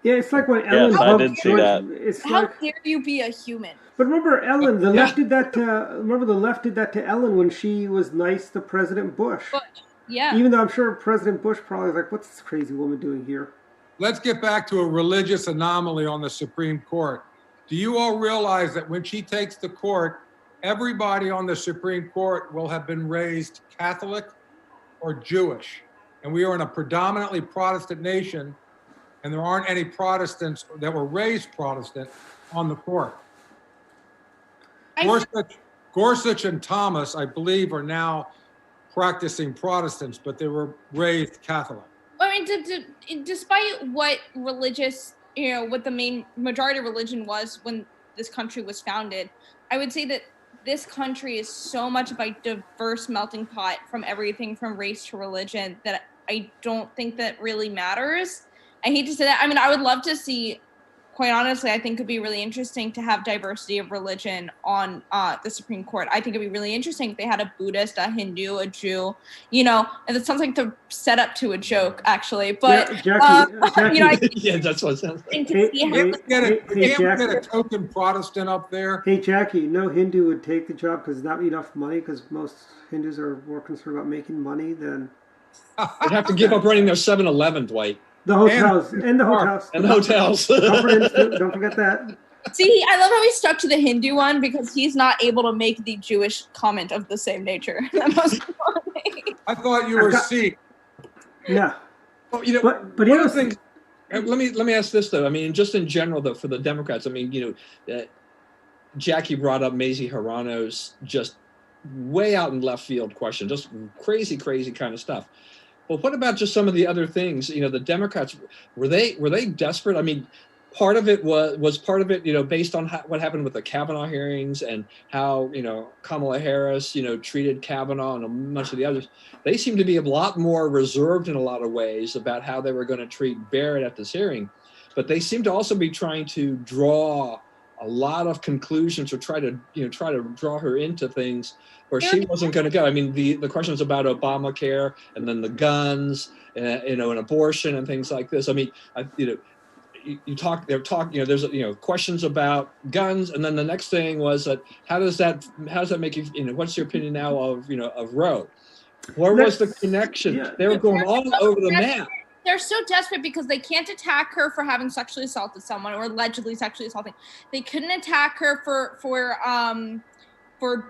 Yeah, it's like when Ellen. Yes, I did see that. How dare you be a human? But remember, Ellen, the left did that to Ellen when she was nice to President Bush. Yeah. Even though I'm sure President Bush probably was like, "What's this crazy woman doing here?" Let's get back to a religious anomaly on the Supreme Court. Do you all realize that when she takes the court, everybody on the Supreme Court will have been raised Catholic or Jewish? And we are in a predominantly Protestant nation, and there aren't any Protestants that were raised Protestant on the court. Gorsuch and Thomas, I believe, are now practicing Protestants, but they were raised Catholic. I mean, despite what religious, what the main majority of religion was when this country was founded, I would say that this country is so much of a diverse melting pot from everything from race to religion that I don't think that really matters. I hate to say that. I mean, I would love to see, quite honestly, I think it'd be really interesting to have diversity of religion on the Supreme Court. I think it'd be really interesting if they had a Buddhist, a Hindu, a Jew, you know, and it sounds like the setup to a joke, actually. But, Jackie, you know, Yeah, that's what it sounds like. Can't we get a token Protestant up there? Hey, Jackie, no Hindu would take the job because not enough money, because most Hindus are more concerned about making money than... They'd have to give up running their 7-Eleven, Dwight. The hotels. And the hotels. And the hotels. Comfort Inns, too. Don't forget that. See, I love how he stuck to the Hindu one because he's not able to make the Jewish comment of the same nature. I thought you were Sikh. Yeah. Well, you know, but one of the things. Let me ask this though. I mean, just in general, though, for the Democrats, I mean, you know, Jackie brought up Mazie Hirano's just way out in left field question, just crazy kind of stuff. Well, what about just some of the other things? You know, the Democrats, were they desperate? I mean, part of it was part of it, you know, based on what happened with the Kavanaugh hearings and how, you know, Kamala Harris, you know, treated Kavanaugh and a bunch of the others. They seem to be a lot more reserved in a lot of ways about how they were going to treat Barrett at this hearing. But they seem to also be trying to draw a lot of conclusions or try to draw her into things where she wasn't going to go. I mean, the questions about Obamacare and then the guns, you know, and abortion and things like this. I mean, they're talking, you know, there's, you know, questions about guns. And then the next thing was that, how does that make you, you know, what's your opinion now of, you know, of Roe? Where was the connection? Yeah. They were going all over the map. They're so desperate because they can't attack her for having sexually assaulted someone or allegedly sexually assaulting. They couldn't attack her for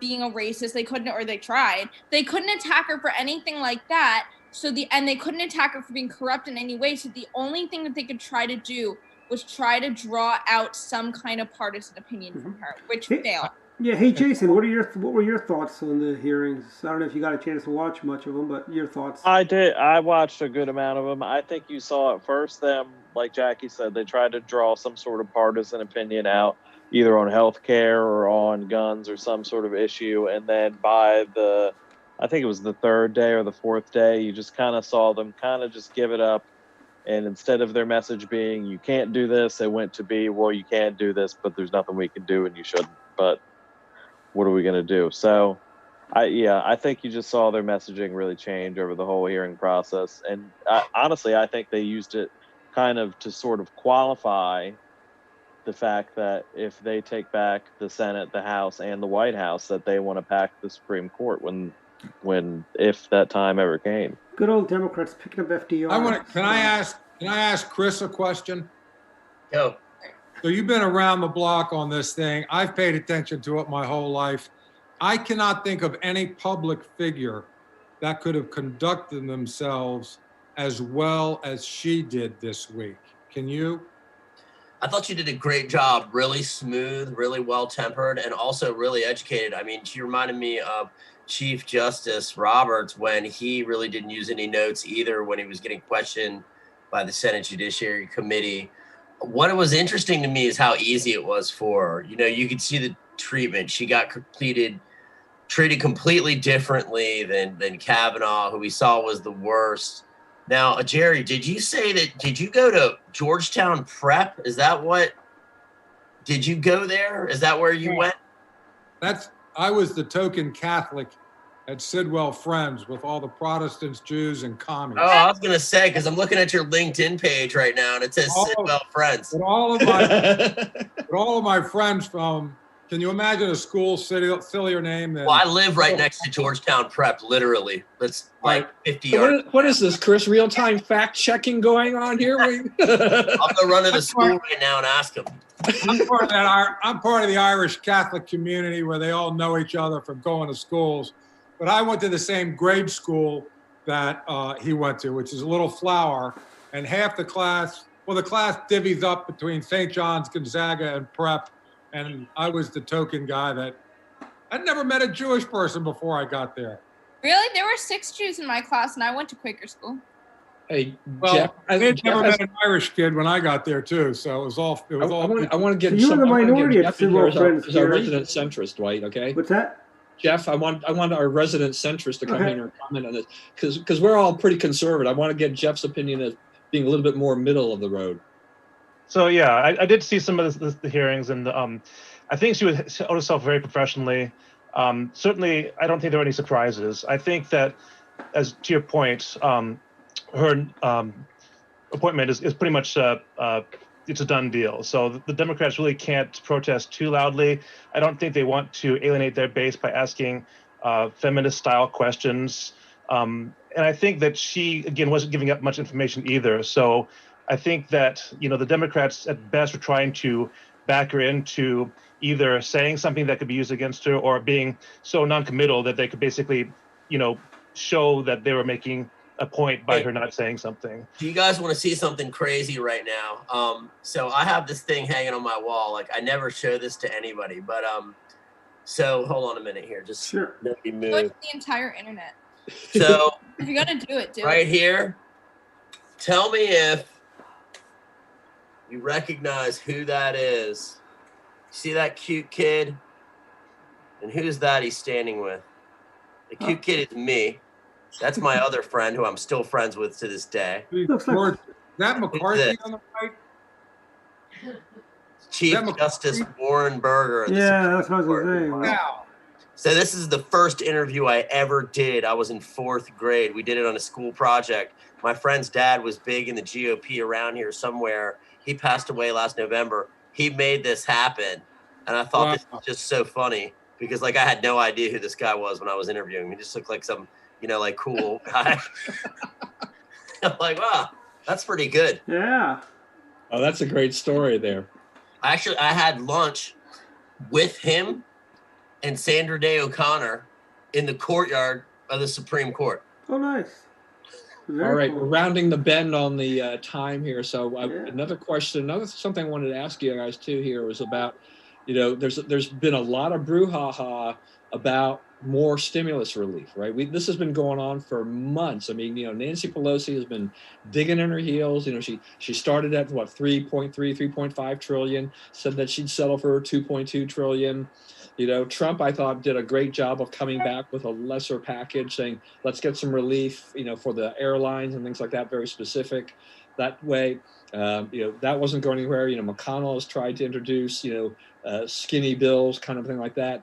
being a racist. They couldn't, or they tried. They couldn't attack her for anything like that. And they couldn't attack her for being corrupt in any way. So the only thing that they could try to do was try to draw out some kind of partisan opinion from her, which failed. Yeah. Hey, Jason, what were your thoughts on the hearings? I don't know if you got a chance to watch much of them, but your thoughts. I did. I watched a good amount of them. I think you saw at first them, like Jackie said, they tried to draw some sort of partisan opinion out, either on healthcare or on guns or some sort of issue. And then by I think it was the third day or the fourth day, you just kind of saw them kind of just give it up. And instead of their message being, you can't do this, it went to be, well, you can do this, but there's nothing we can do and you shouldn't. But what are we going to do? So, I think you just saw their messaging really change over the whole hearing process. And honestly, I think they used it kind of to sort of qualify the fact that if they take back the Senate, the House, and the White House, that they want to pack the Supreme Court if that time ever came. Good old Democrats picking up FDR. Can I ask Chris a question? Go. So you've been around the block on this thing. I've paid attention to it my whole life. I cannot think of any public figure that could have conducted themselves as well as she did this week. Can you? I thought you did a great job. Really smooth, really well-tempered, and also really educated. I mean, she reminded me of Chief Justice Roberts when he really didn't use any notes either when he was getting questioned by the Senate Judiciary Committee. What was interesting to me is how easy it was for her. You know, you could see the treatment. She got treated completely differently than Kavanaugh, who we saw was the worst. Now, Jerry, did you go to Georgetown Prep? Did you go there? Is that where you went? I was the token Catholic at Sidwell Friends with all the Protestants, Jews, and communists. Oh, I was going to say, because I'm looking at your LinkedIn page right now, and it says Sidwell Friends. But all of my friends from, can you imagine a school sillier name than... Well, I live right next to Georgetown Prep, literally. That's like 50 yards. What is this, Chris? Real-time fact-checking going on here? I'll go run to the school right now and ask them. I'm part of the Irish Catholic community where they all know each other from going to schools. But I went to the same grade school that he went to, which is a little flower. And half the class divvies up between St. John's, Gonzaga, and Prep. And I was the token guy that I'd never met a Jewish person before I got there. Really? There were 6 Jews in my class, and I went to Quaker school. Hey, Well, Jeff, they'd never Jeff met an Irish kid when I got there too, so it was all. I want to get So you were the I wanna get minority of Jeff in civil here as friends, as our Gary. resident centrist, Dwight. Okay, What's that? Jeff, I want our resident centrist to come Okay. here and comment on this because we're all pretty conservative. I want to get Jeff's opinion as being a little bit more middle of the road. So yeah, I did see some of the hearings, and I think she held herself very professionally. Certainly, I don't think there were any surprises. I think that, as to your point, her appointment is pretty much it's a done deal. So the Democrats really can't protest too loudly. I don't think they want to alienate their base by asking feminist-style questions. And I think that she, again, wasn't giving up much information either. So I think that, the Democrats at best were trying to back her into either saying something that could be used against her or being so non-committal that they could basically, show that they were making a point by her not saying something. Do you guys want to see something crazy right now? So I have this thing hanging on my wall. Like, I never show this to anybody, but so hold on a minute here. Just Sure. let me Show it move. to the entire internet. So If you gotta do it, do right it. here, tell me if you recognize who that is. See that cute kid? And who's that he's standing with? The cute kid is me. That's my other friend who I'm still friends with to this day. Looks like- George, is that McCarthy on the right? Chief Is that Justice McCarthy? Warren Berger. of the Yeah, Supreme that's what I was Court. gonna say. Wow. Wow. So this is the first interview I ever did. I was in 4th grade. We did it on a school project. My friend's dad was big in the GOP around here somewhere. He passed away last November. He made this happen. And I thought this was just so funny because I had no idea who this guy was when I was interviewing him. He just looked like some, cool guy. I'm like, wow, that's pretty good. Yeah. Oh, that's a great story there. Actually, I had lunch with him and Sandra Day O'Connor in the courtyard of the Supreme Court. Oh, nice. Very All right, cool. we're rounding the bend on the time here. So Yeah. another question, something I wanted to ask you guys too here was about, there's been a lot of brouhaha about more stimulus relief, right? This has been going on for months. I mean, Nancy Pelosi has been digging in her heels. She started at 3.3, 3.5 trillion, said that she'd settle for 2.2 trillion. Trump, I thought, did a great job of coming back with a lesser package, saying, let's get some relief, for the airlines and things like that, very specific that way. That wasn't going anywhere. McConnell has tried to introduce, skinny bills, kind of thing like that,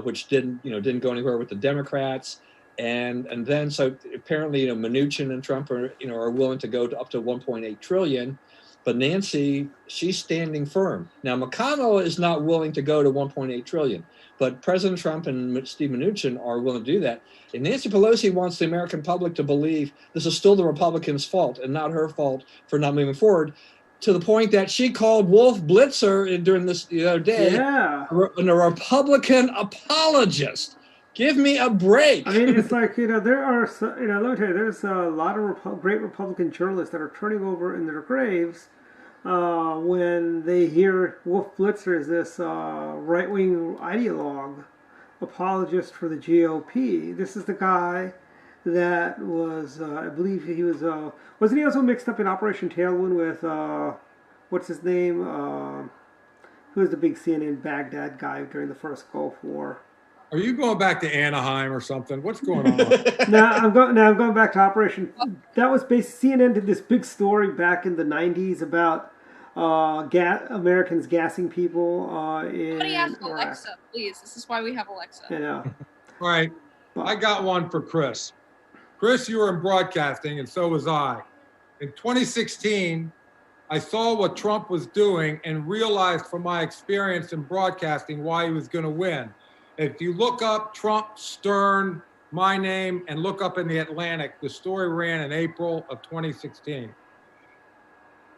which didn't go anywhere with the Democrats. And then, so apparently, Mnuchin and Trump are willing to go to up to 1.8 trillion. But Nancy, she's standing firm. Now, McConnell is not willing to go to 1.8 trillion, but President Trump and Steve Mnuchin are willing to do that. And Nancy Pelosi wants the American public to believe this is still the Republicans' fault and not her fault for not moving forward, to the point that she called Wolf Blitzer during this the other day a Republican apologist. Give me a break. I mean, it's like, there are, let me tell you, there's a lot of great Republican journalists that are turning over in their graves when they hear Wolf Blitzer is this right-wing ideologue, apologist for the GOP. This is the guy that was, I believe he was, wasn't he also mixed up in Operation Tailwind with, what's his name? Who was the big CNN Baghdad guy during the first Gulf War? Are you going back to Anaheim or something? What's going on? I'm going back to Operation. That was CNN did this big story back in the 90s about Americans gassing people in Somebody ask Iraq. Alexa, please. This is why we have Alexa. All right, I got one for Chris. Chris, you were in broadcasting, and so was I. In 2016, I saw what Trump was doing and realized from my experience in broadcasting why he was going to win. If you look up Trump, Stern, my name, and look up in the Atlantic, the story ran in April of 2016.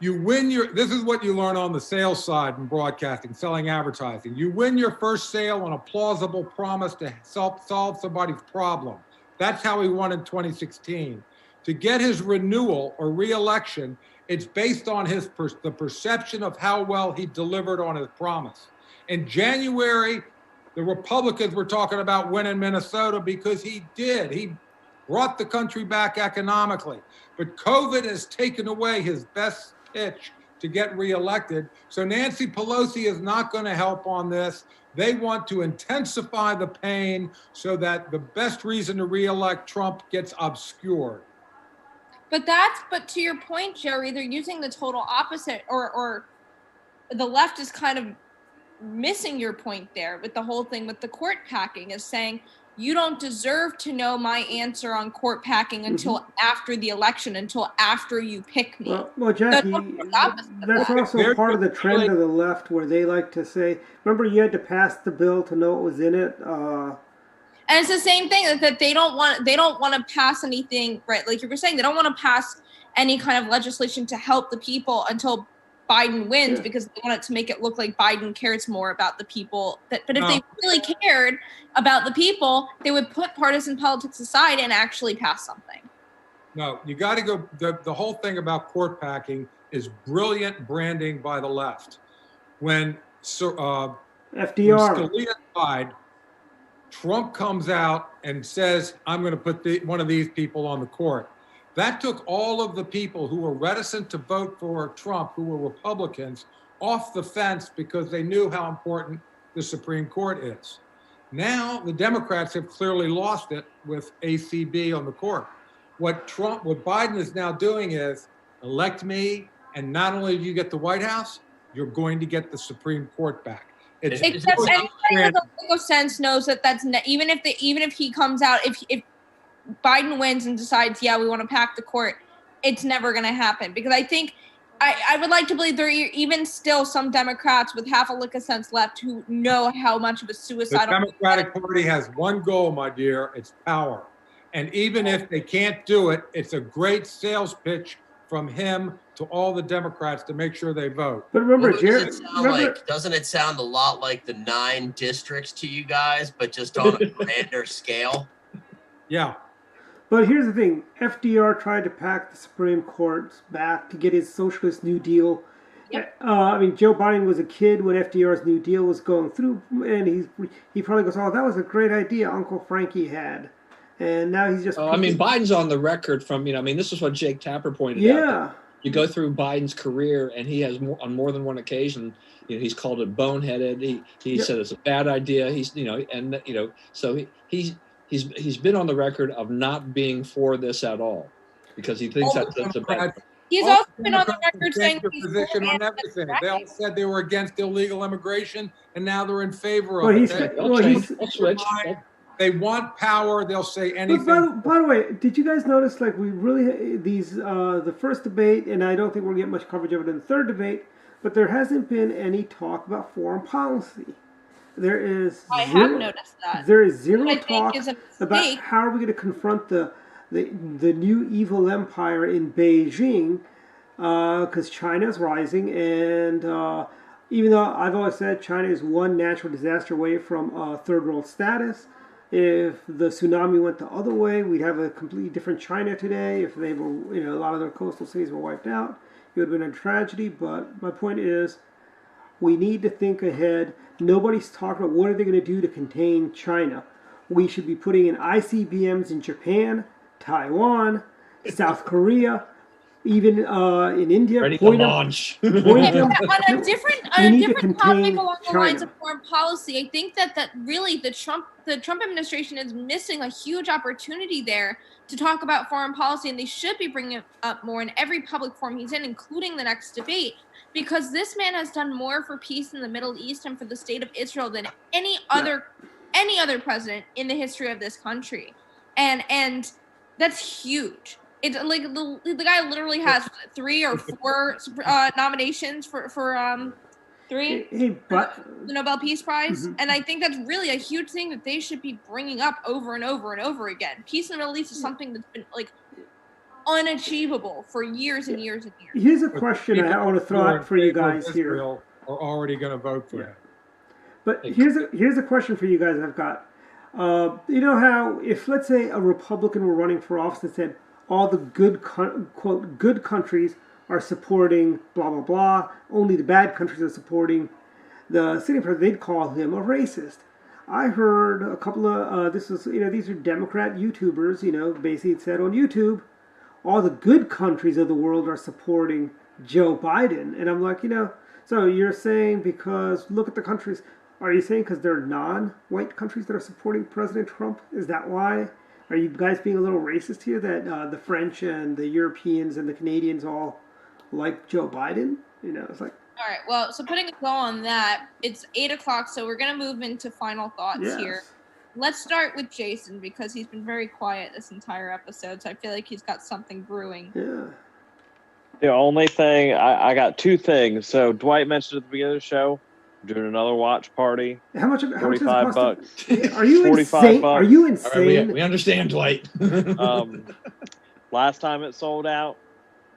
You win this is what you learn on the sales side in broadcasting, selling advertising. You win your first sale on a plausible promise to solve somebody's problem. That's how he won in 2016. To get his renewal or re-election, it's based on the perception of how well he delivered on his promise. In January, the Republicans were talking about winning Minnesota because he did. brought the country back economically. But COVID has taken away his best pitch to get reelected. So Nancy Pelosi is not going to help on this. They want to intensify the pain so that the best reason to reelect Trump gets obscured. But to your point, Jerry, they're using the total opposite, or the left is kind of missing your point there with the whole thing with the court packing, is saying you don't deserve to know my answer on court packing until after the election, until after you pick me. Well, Jackie, that's also part of the trend of the left, where they like to say, remember, you had to pass the bill to know what was in it. And it's the same thing, that they don't want to pass anything, right? Like you were saying, they don't want to pass any kind of legislation to help the people until Biden wins, because they want it to make it look like Biden cares more about the people. But if they really cared about the people, they would put partisan politics aside and actually pass something. No, you got to go. The whole thing about court packing is brilliant branding by the left. When FDR, when Scalia died, Trump comes out and says, I'm going to put one of these people on the court. That took all of the people who were reticent to vote for Trump, who were Republicans, off the fence because they knew how important the Supreme Court is. Now the Democrats have clearly lost it with ACB on the court. What Biden is now doing is elect me, and not only do you get the White House, you're going to get the Supreme Court back. Except anybody with a legal sense knows that that's even if he comes out, if Biden wins and decides, yeah, we want to pack the court, it's never going to happen. Because I think I would like to believe there are even still some Democrats with half a lick of sense left who know how much of a suicidal. The Democratic Party has one goal, my dear. It's power. And even if they can't do it, it's a great sales pitch from him to all the Democrats to make sure they vote. But remember, doesn't it sound a lot like the 9 districts to you guys, but just on a grander scale? Yeah. But here's the thing. FDR tried to pack the Supreme Court back to get his socialist New Deal. Yep. Joe Biden was a kid when FDR's New Deal was going through, and he probably goes, oh, that was a great idea Uncle Frankie had. And now he's just... Biden's on the record from, this is what Jake Tapper pointed out. Yeah. You go through Biden's career, and he has on more than one occasion, he's called it boneheaded. He said it's a bad idea. So he's been on the record of not being for this at all, because he thinks that's a bad thing. He's also been on the record saying he's position on everything. They all said they were against illegal immigration, and now they're in favor of it. They want power. They'll say anything. By the way, did you guys notice, the first debate, and I don't think we'll get much coverage of it in the third debate, but there hasn't been any talk about foreign policy. I have noticed that. There is zero talk about how are we going to confront the new evil empire in Beijing, because China is rising, and even though I've always said China is one natural disaster away from third world status. If the tsunami went the other way, we'd have a completely different China today. If they were, a lot of their coastal cities were wiped out, it would have been a tragedy. But my point is, we need to think ahead. Nobody's talking about what are they going to do to contain China. We should be putting in ICBMs in Japan, Taiwan, South Korea, even in India. Ready to launch. On a different topic along the lines of foreign policy, I think that really the Trump administration is missing a huge opportunity there to talk about foreign policy, and they should be bringing it up more in every public forum he's in, including the next debate, because this man has done more for peace in the Middle East and for the state of Israel than any other president in the history of this country, and that's huge. It's like the guy literally has 3 or 4 nominations for 3 the Nobel Peace Prize, and I think that's really a huge thing that they should be bringing up over and over and over again. Peace in the Middle East is something that's been unachievable for years and years and years. Here's a question I want to throw out for you guys here. Are already going to vote for it. But here's a question for you guys I've got. You know how if, let's say, a Republican were running for office and said all the quote good countries are supporting blah blah blah, only the bad countries are supporting the sitting president, they'd call him a racist. I heard a couple of this is these are Democrat YouTubers. Basically it said on YouTube, all the good countries of the world are supporting Joe Biden, and I'm like, so you're saying because look at the countries. Are you saying because they're non-white countries that are supporting President Trump? Is that why? Are you guys being a little racist here that the French and the Europeans and the Canadians all like Joe Biden? It's like. All right. Well, so putting a bow on that, it's 8:00, so we're gonna move into final thoughts here. Let's start with Jason because he's been very quiet this entire episode, so I feel like he's got something brewing. Yeah. The only thing I got two things. So Dwight mentioned at the beginning of the show, we're doing another watch party. How much does it $45 cost? Are you 45 insane? bucks. Are you All insane? right, we understand, Dwight. Last time it sold out,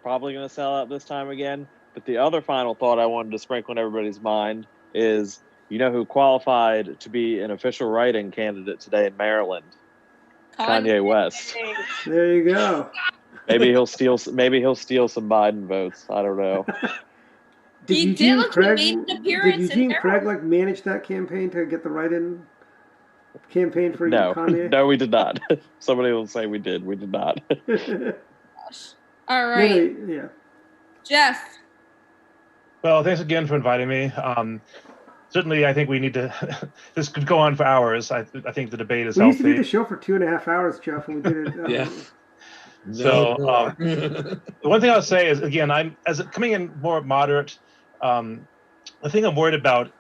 probably going to sell out this time again. But the other final thought I wanted to sprinkle in everybody's mind is, who qualified to be an official write-in candidate today in Maryland? Kanye West. There you go. Maybe he'll steal some Biden votes. I don't know. Did He Eugene made an appearance Did Eugene in Craig manage that campaign to get the write-in campaign for Kanye? No, we did not. Somebody will say we did. We did not. All right. Yeah. Jeff. Well, thanks again for inviting me. Certainly, I think we need to. This could go on for hours. I think the debate is we healthy. We used to do the show for 2.5 hours, Jeff, and we did it. Yeah. So the one thing I'll say is, again, coming in more moderate. The thing I'm worried about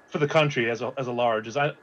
for the country as a large is I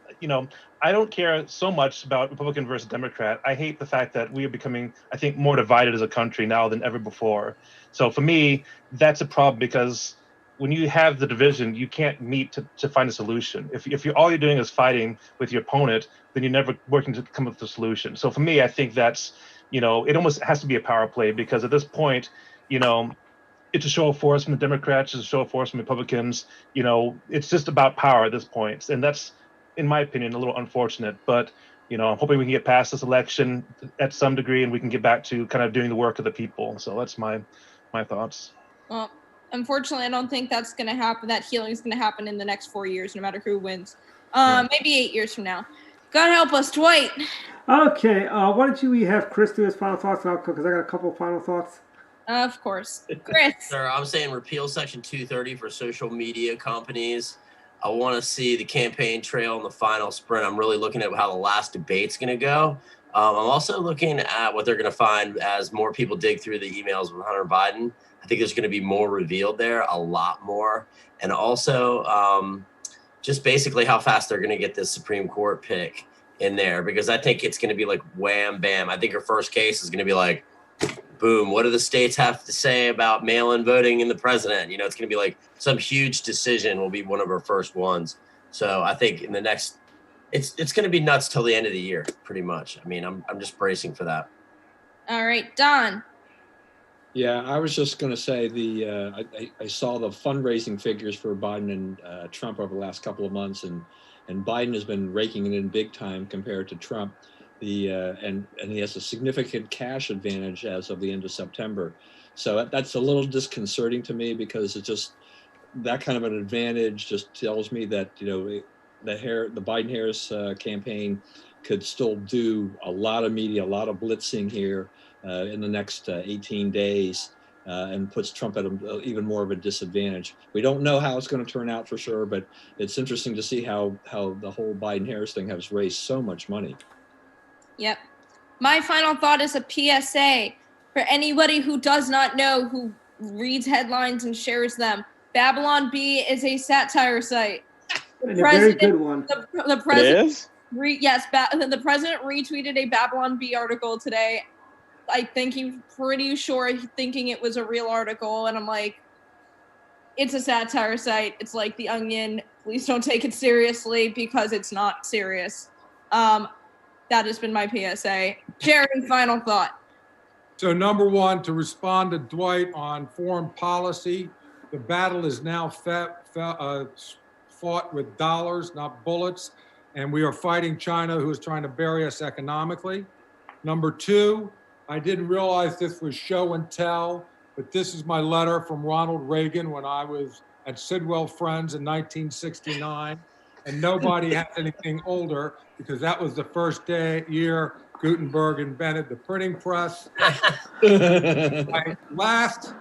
don't care so much about Republican versus Democrat. I hate the fact that we are becoming, I think, more divided as a country now than ever before. So for me, that's a problem because when you have the division, you can't meet to find a solution. If all you're doing is fighting with your opponent, then you're never working to come up with a solution. So for me, I think that's, it almost has to be a power play because at this point, it's a show of force from the Democrats, it's a show of force from Republicans. It's just about power at this point. And that's, in my opinion, a little unfortunate. But, I'm hoping we can get past this election at some degree and we can get back to kind of doing the work of the people. So that's my thoughts. Well, unfortunately, I don't think that's going to happen. That healing is going to happen in the next 4 years, no matter who wins. Maybe 8 years from now. God help us, Dwight. Okay. Why don't we have Chris do his final thoughts, because I got a couple of final thoughts. Of course. Chris. Sir, I'm saying repeal Section 230 for social media companies. I want to see the campaign trail in the final sprint. I'm really looking at how the last debate's going to go. I'm also looking at what they're going to find as more people dig through the emails with Hunter Biden. I think there's going to be more revealed there, a lot more. And also just basically how fast they're going to get this Supreme Court pick in there, because I think it's going to be like wham, bam. I think her first case is going to be like, boom, what do the states have to say about mail-in voting in the president? It's going to be like some huge decision will be one of her first ones. So I think in the next, it's going to be nuts till the end of the year, pretty much. I mean, I'm just bracing for that. All right, Don. Yeah, I was just going to say I saw the fundraising figures for Biden and Trump over the last couple of months, and Biden has been raking it in big time compared to Trump. And he has a significant cash advantage as of the end of September. So that's a little disconcerting to me because it's just that kind of an advantage just tells me that, the Biden-Harris campaign could still do a lot of media, a lot of blitzing here in the next 18 days and puts Trump at even more of a disadvantage. We don't know how it's going to turn out for sure, but it's interesting to see how the whole Biden-Harris thing has raised so much money. Yep. My final thought is a PSA for anybody who does not know, who reads headlines and shares them. Babylon Bee is a satire site. And a very good one. The president, is? the president retweeted a Babylon Bee article today. I think he's pretty sure thinking it was a real article, and I'm like, it's a satire site. It's like The Onion. Please don't take it seriously because it's not serious. That has been my PSA. Jerry, final thought. So number one, to respond to Dwight on foreign policy, the battle is now fought with dollars, not bullets, and we are fighting China, who is trying to bury us economically. Number two, I didn't realize this was show and tell, but this is my letter from Ronald Reagan when I was at Sidwell Friends in 1969. and nobody has anything older because that was the first year Gutenberg invented the printing press. My last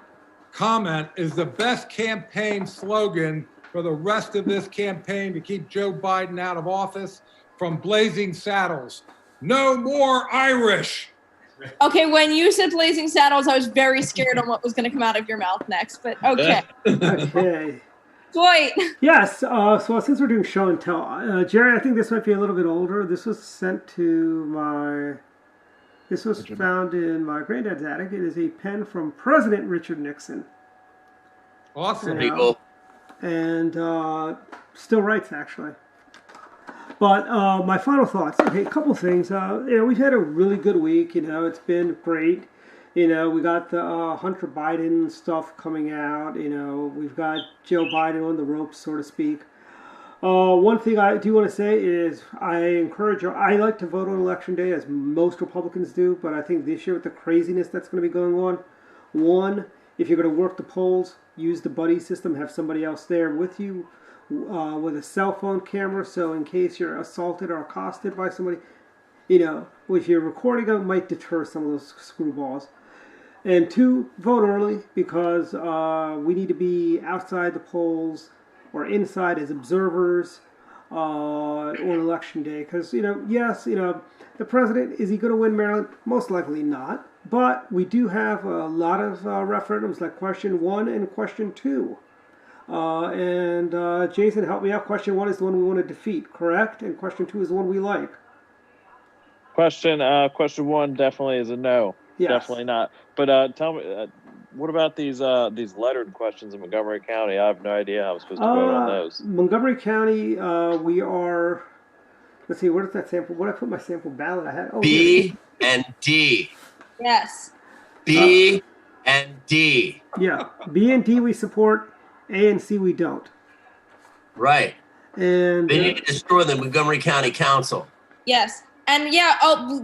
comment is the best campaign slogan for the rest of this campaign to keep Joe Biden out of office from Blazing Saddles. No more Irish. Okay, when you said Blazing Saddles, I was very scared on what was going to come out of your mouth next, but okay. Okay. Dwight. Yes, so since we're doing show and tell, Jerry, I think this might be a little bit older. This was sent to this was found in my granddad's attic. It is a pen from President Richard Nixon. Awesome. You know, and still writes, actually. But my final thoughts. Okay, a couple things. We've had a really good week. It's been great. We got the Hunter Biden stuff coming out. We've got Joe Biden on the ropes, so to speak. One thing I do want to say is I like to vote on Election Day, as most Republicans do, but I think this year with the craziness that's going to be going on, one, if you're going to work the polls, use the buddy system, have somebody else there with you with a cell phone camera, so in case you're assaulted or accosted by somebody, if you're recording it, might deter some of those screwballs. And two, vote early, because we need to be outside the polls or inside as observers on Election Day. Because, yes, the president, is he going to win Maryland? Most likely not. But we do have a lot of referendums like question 1 and question 2. Jason, help me out. Question 1 is the one we want to defeat, correct? And question 2 is the one we like. Question 1 definitely is a no. Yes. Definitely not. But tell me, what about these lettered questions in Montgomery County? I have no idea how I'm supposed to vote on those. Montgomery County, we are. Let's see, where's that sample? What did I put my sample ballot? I had B and D. Yes. B and D. Yeah, B and D we support. A and C we don't. Right. And they need to destroy the Montgomery County Council. Yes. And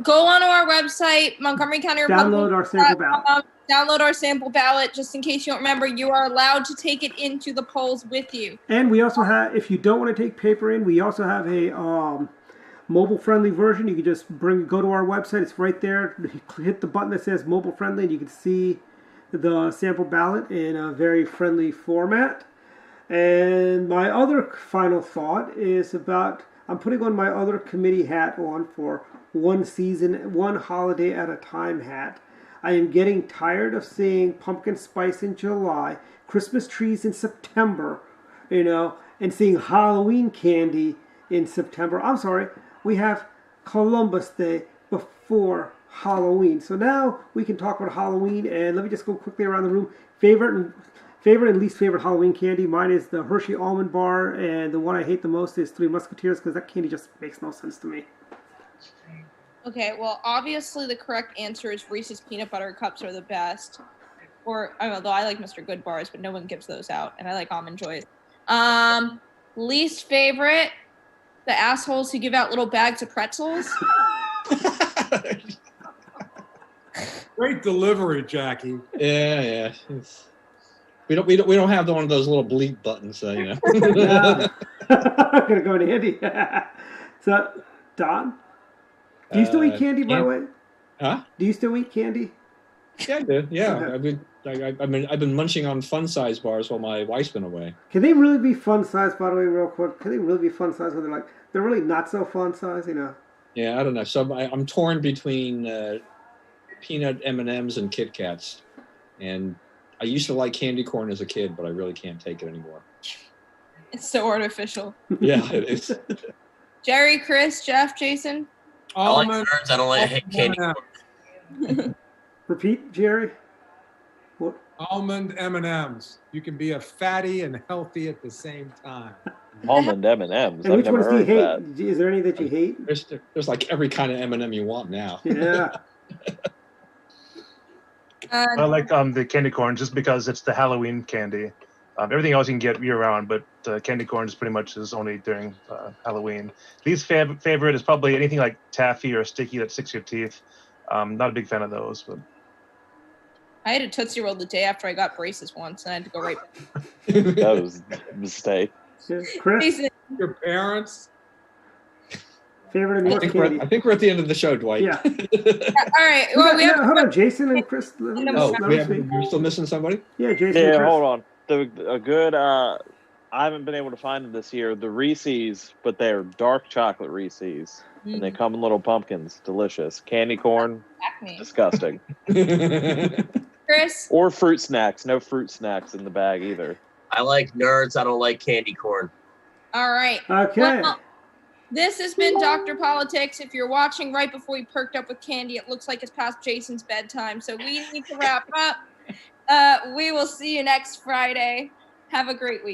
go onto our website, Montgomery County download our sample ballot. Download our sample ballot, just in case you don't remember. You are allowed to take it into the polls with you. And we also have, if you don't want to take paper in, we also have a mobile-friendly version. You can just go to our website. It's right there. Hit the button that says mobile-friendly, and you can see the sample ballot in a very friendly format. And my other final thought is about, I'm putting on my other committee hat on for one season, one holiday at a time hat. I am getting tired of seeing pumpkin spice in July, Christmas trees in September, and seeing Halloween candy in September. I'm sorry, we have Columbus Day before Halloween. So now we can talk about Halloween, and let me just go quickly around the room. Favorite and least favorite Halloween candy. Mine is the Hershey Almond Bar, and the one I hate the most is Three Musketeers, because that candy just makes no sense to me. Okay, well, obviously the correct answer is Reese's Peanut Butter Cups are the best. Or, although I like Mr. Good bars, but no one gives those out, and I like Almond Joys. Least favorite, the assholes who give out little bags of pretzels. Great delivery, Jackie. Yeah. We don't have one of those little bleep buttons, so I'm gonna go in handy. So, Don, do you still eat candy, by the way? Huh? Do you still eat candy? Yeah, I do. Yeah, Okay. I've been munching on fun size bars while my wife's been away. Can they really be fun size? By the way, real quick, can they really be fun size when they're really not so fun size? Yeah, I don't know. So I'm torn between peanut M&Ms and Kit Kats, and I used to like candy corn as a kid, but I really can't take it anymore. It's so artificial. Yeah, it is. Jerry, Chris, Jeff, Jason. I like nerds. I don't like candy corn. Repeat, Jerry. What? Almond M&Ms. You can be a fatty and healthy at the same time. Almond M&Ms. And which ones do you hate? Is there any that you hate? There's like every kind of M&M you want now. Yeah. I like the candy corn just because it's the Halloween candy. Everything else you can get year-round, but candy corn is pretty much only during Halloween. Least favorite is probably anything like taffy or sticky that sticks to your teeth. Not a big fan of those. But I had a Tootsie Roll the day after I got braces once, and I had to go right back. That was a mistake. Yeah. Chris, Jason, Your parents. favorite and I worst think, candy? I think we're at the end of the show, Dwight. Yeah. all right. Well, we no, have hold on, Jason and Chris. Oh, Let me see. we're still missing somebody? Yeah, Jason and Yeah, Chris. hold on. A good. I haven't been able to find them this year. The Reese's, but they're dark chocolate Reese's, and they come in little pumpkins. Delicious. Candy corn, me. disgusting. Chris. Or fruit snacks. No fruit snacks in the bag either. I like nerds. I don't like candy corn. All right. Okay. Well, this has been Dr. Politics. If you're watching right before we perked up with candy, it looks like it's past Jason's bedtime, so we need to wrap up. We will see you next Friday. Have a great week.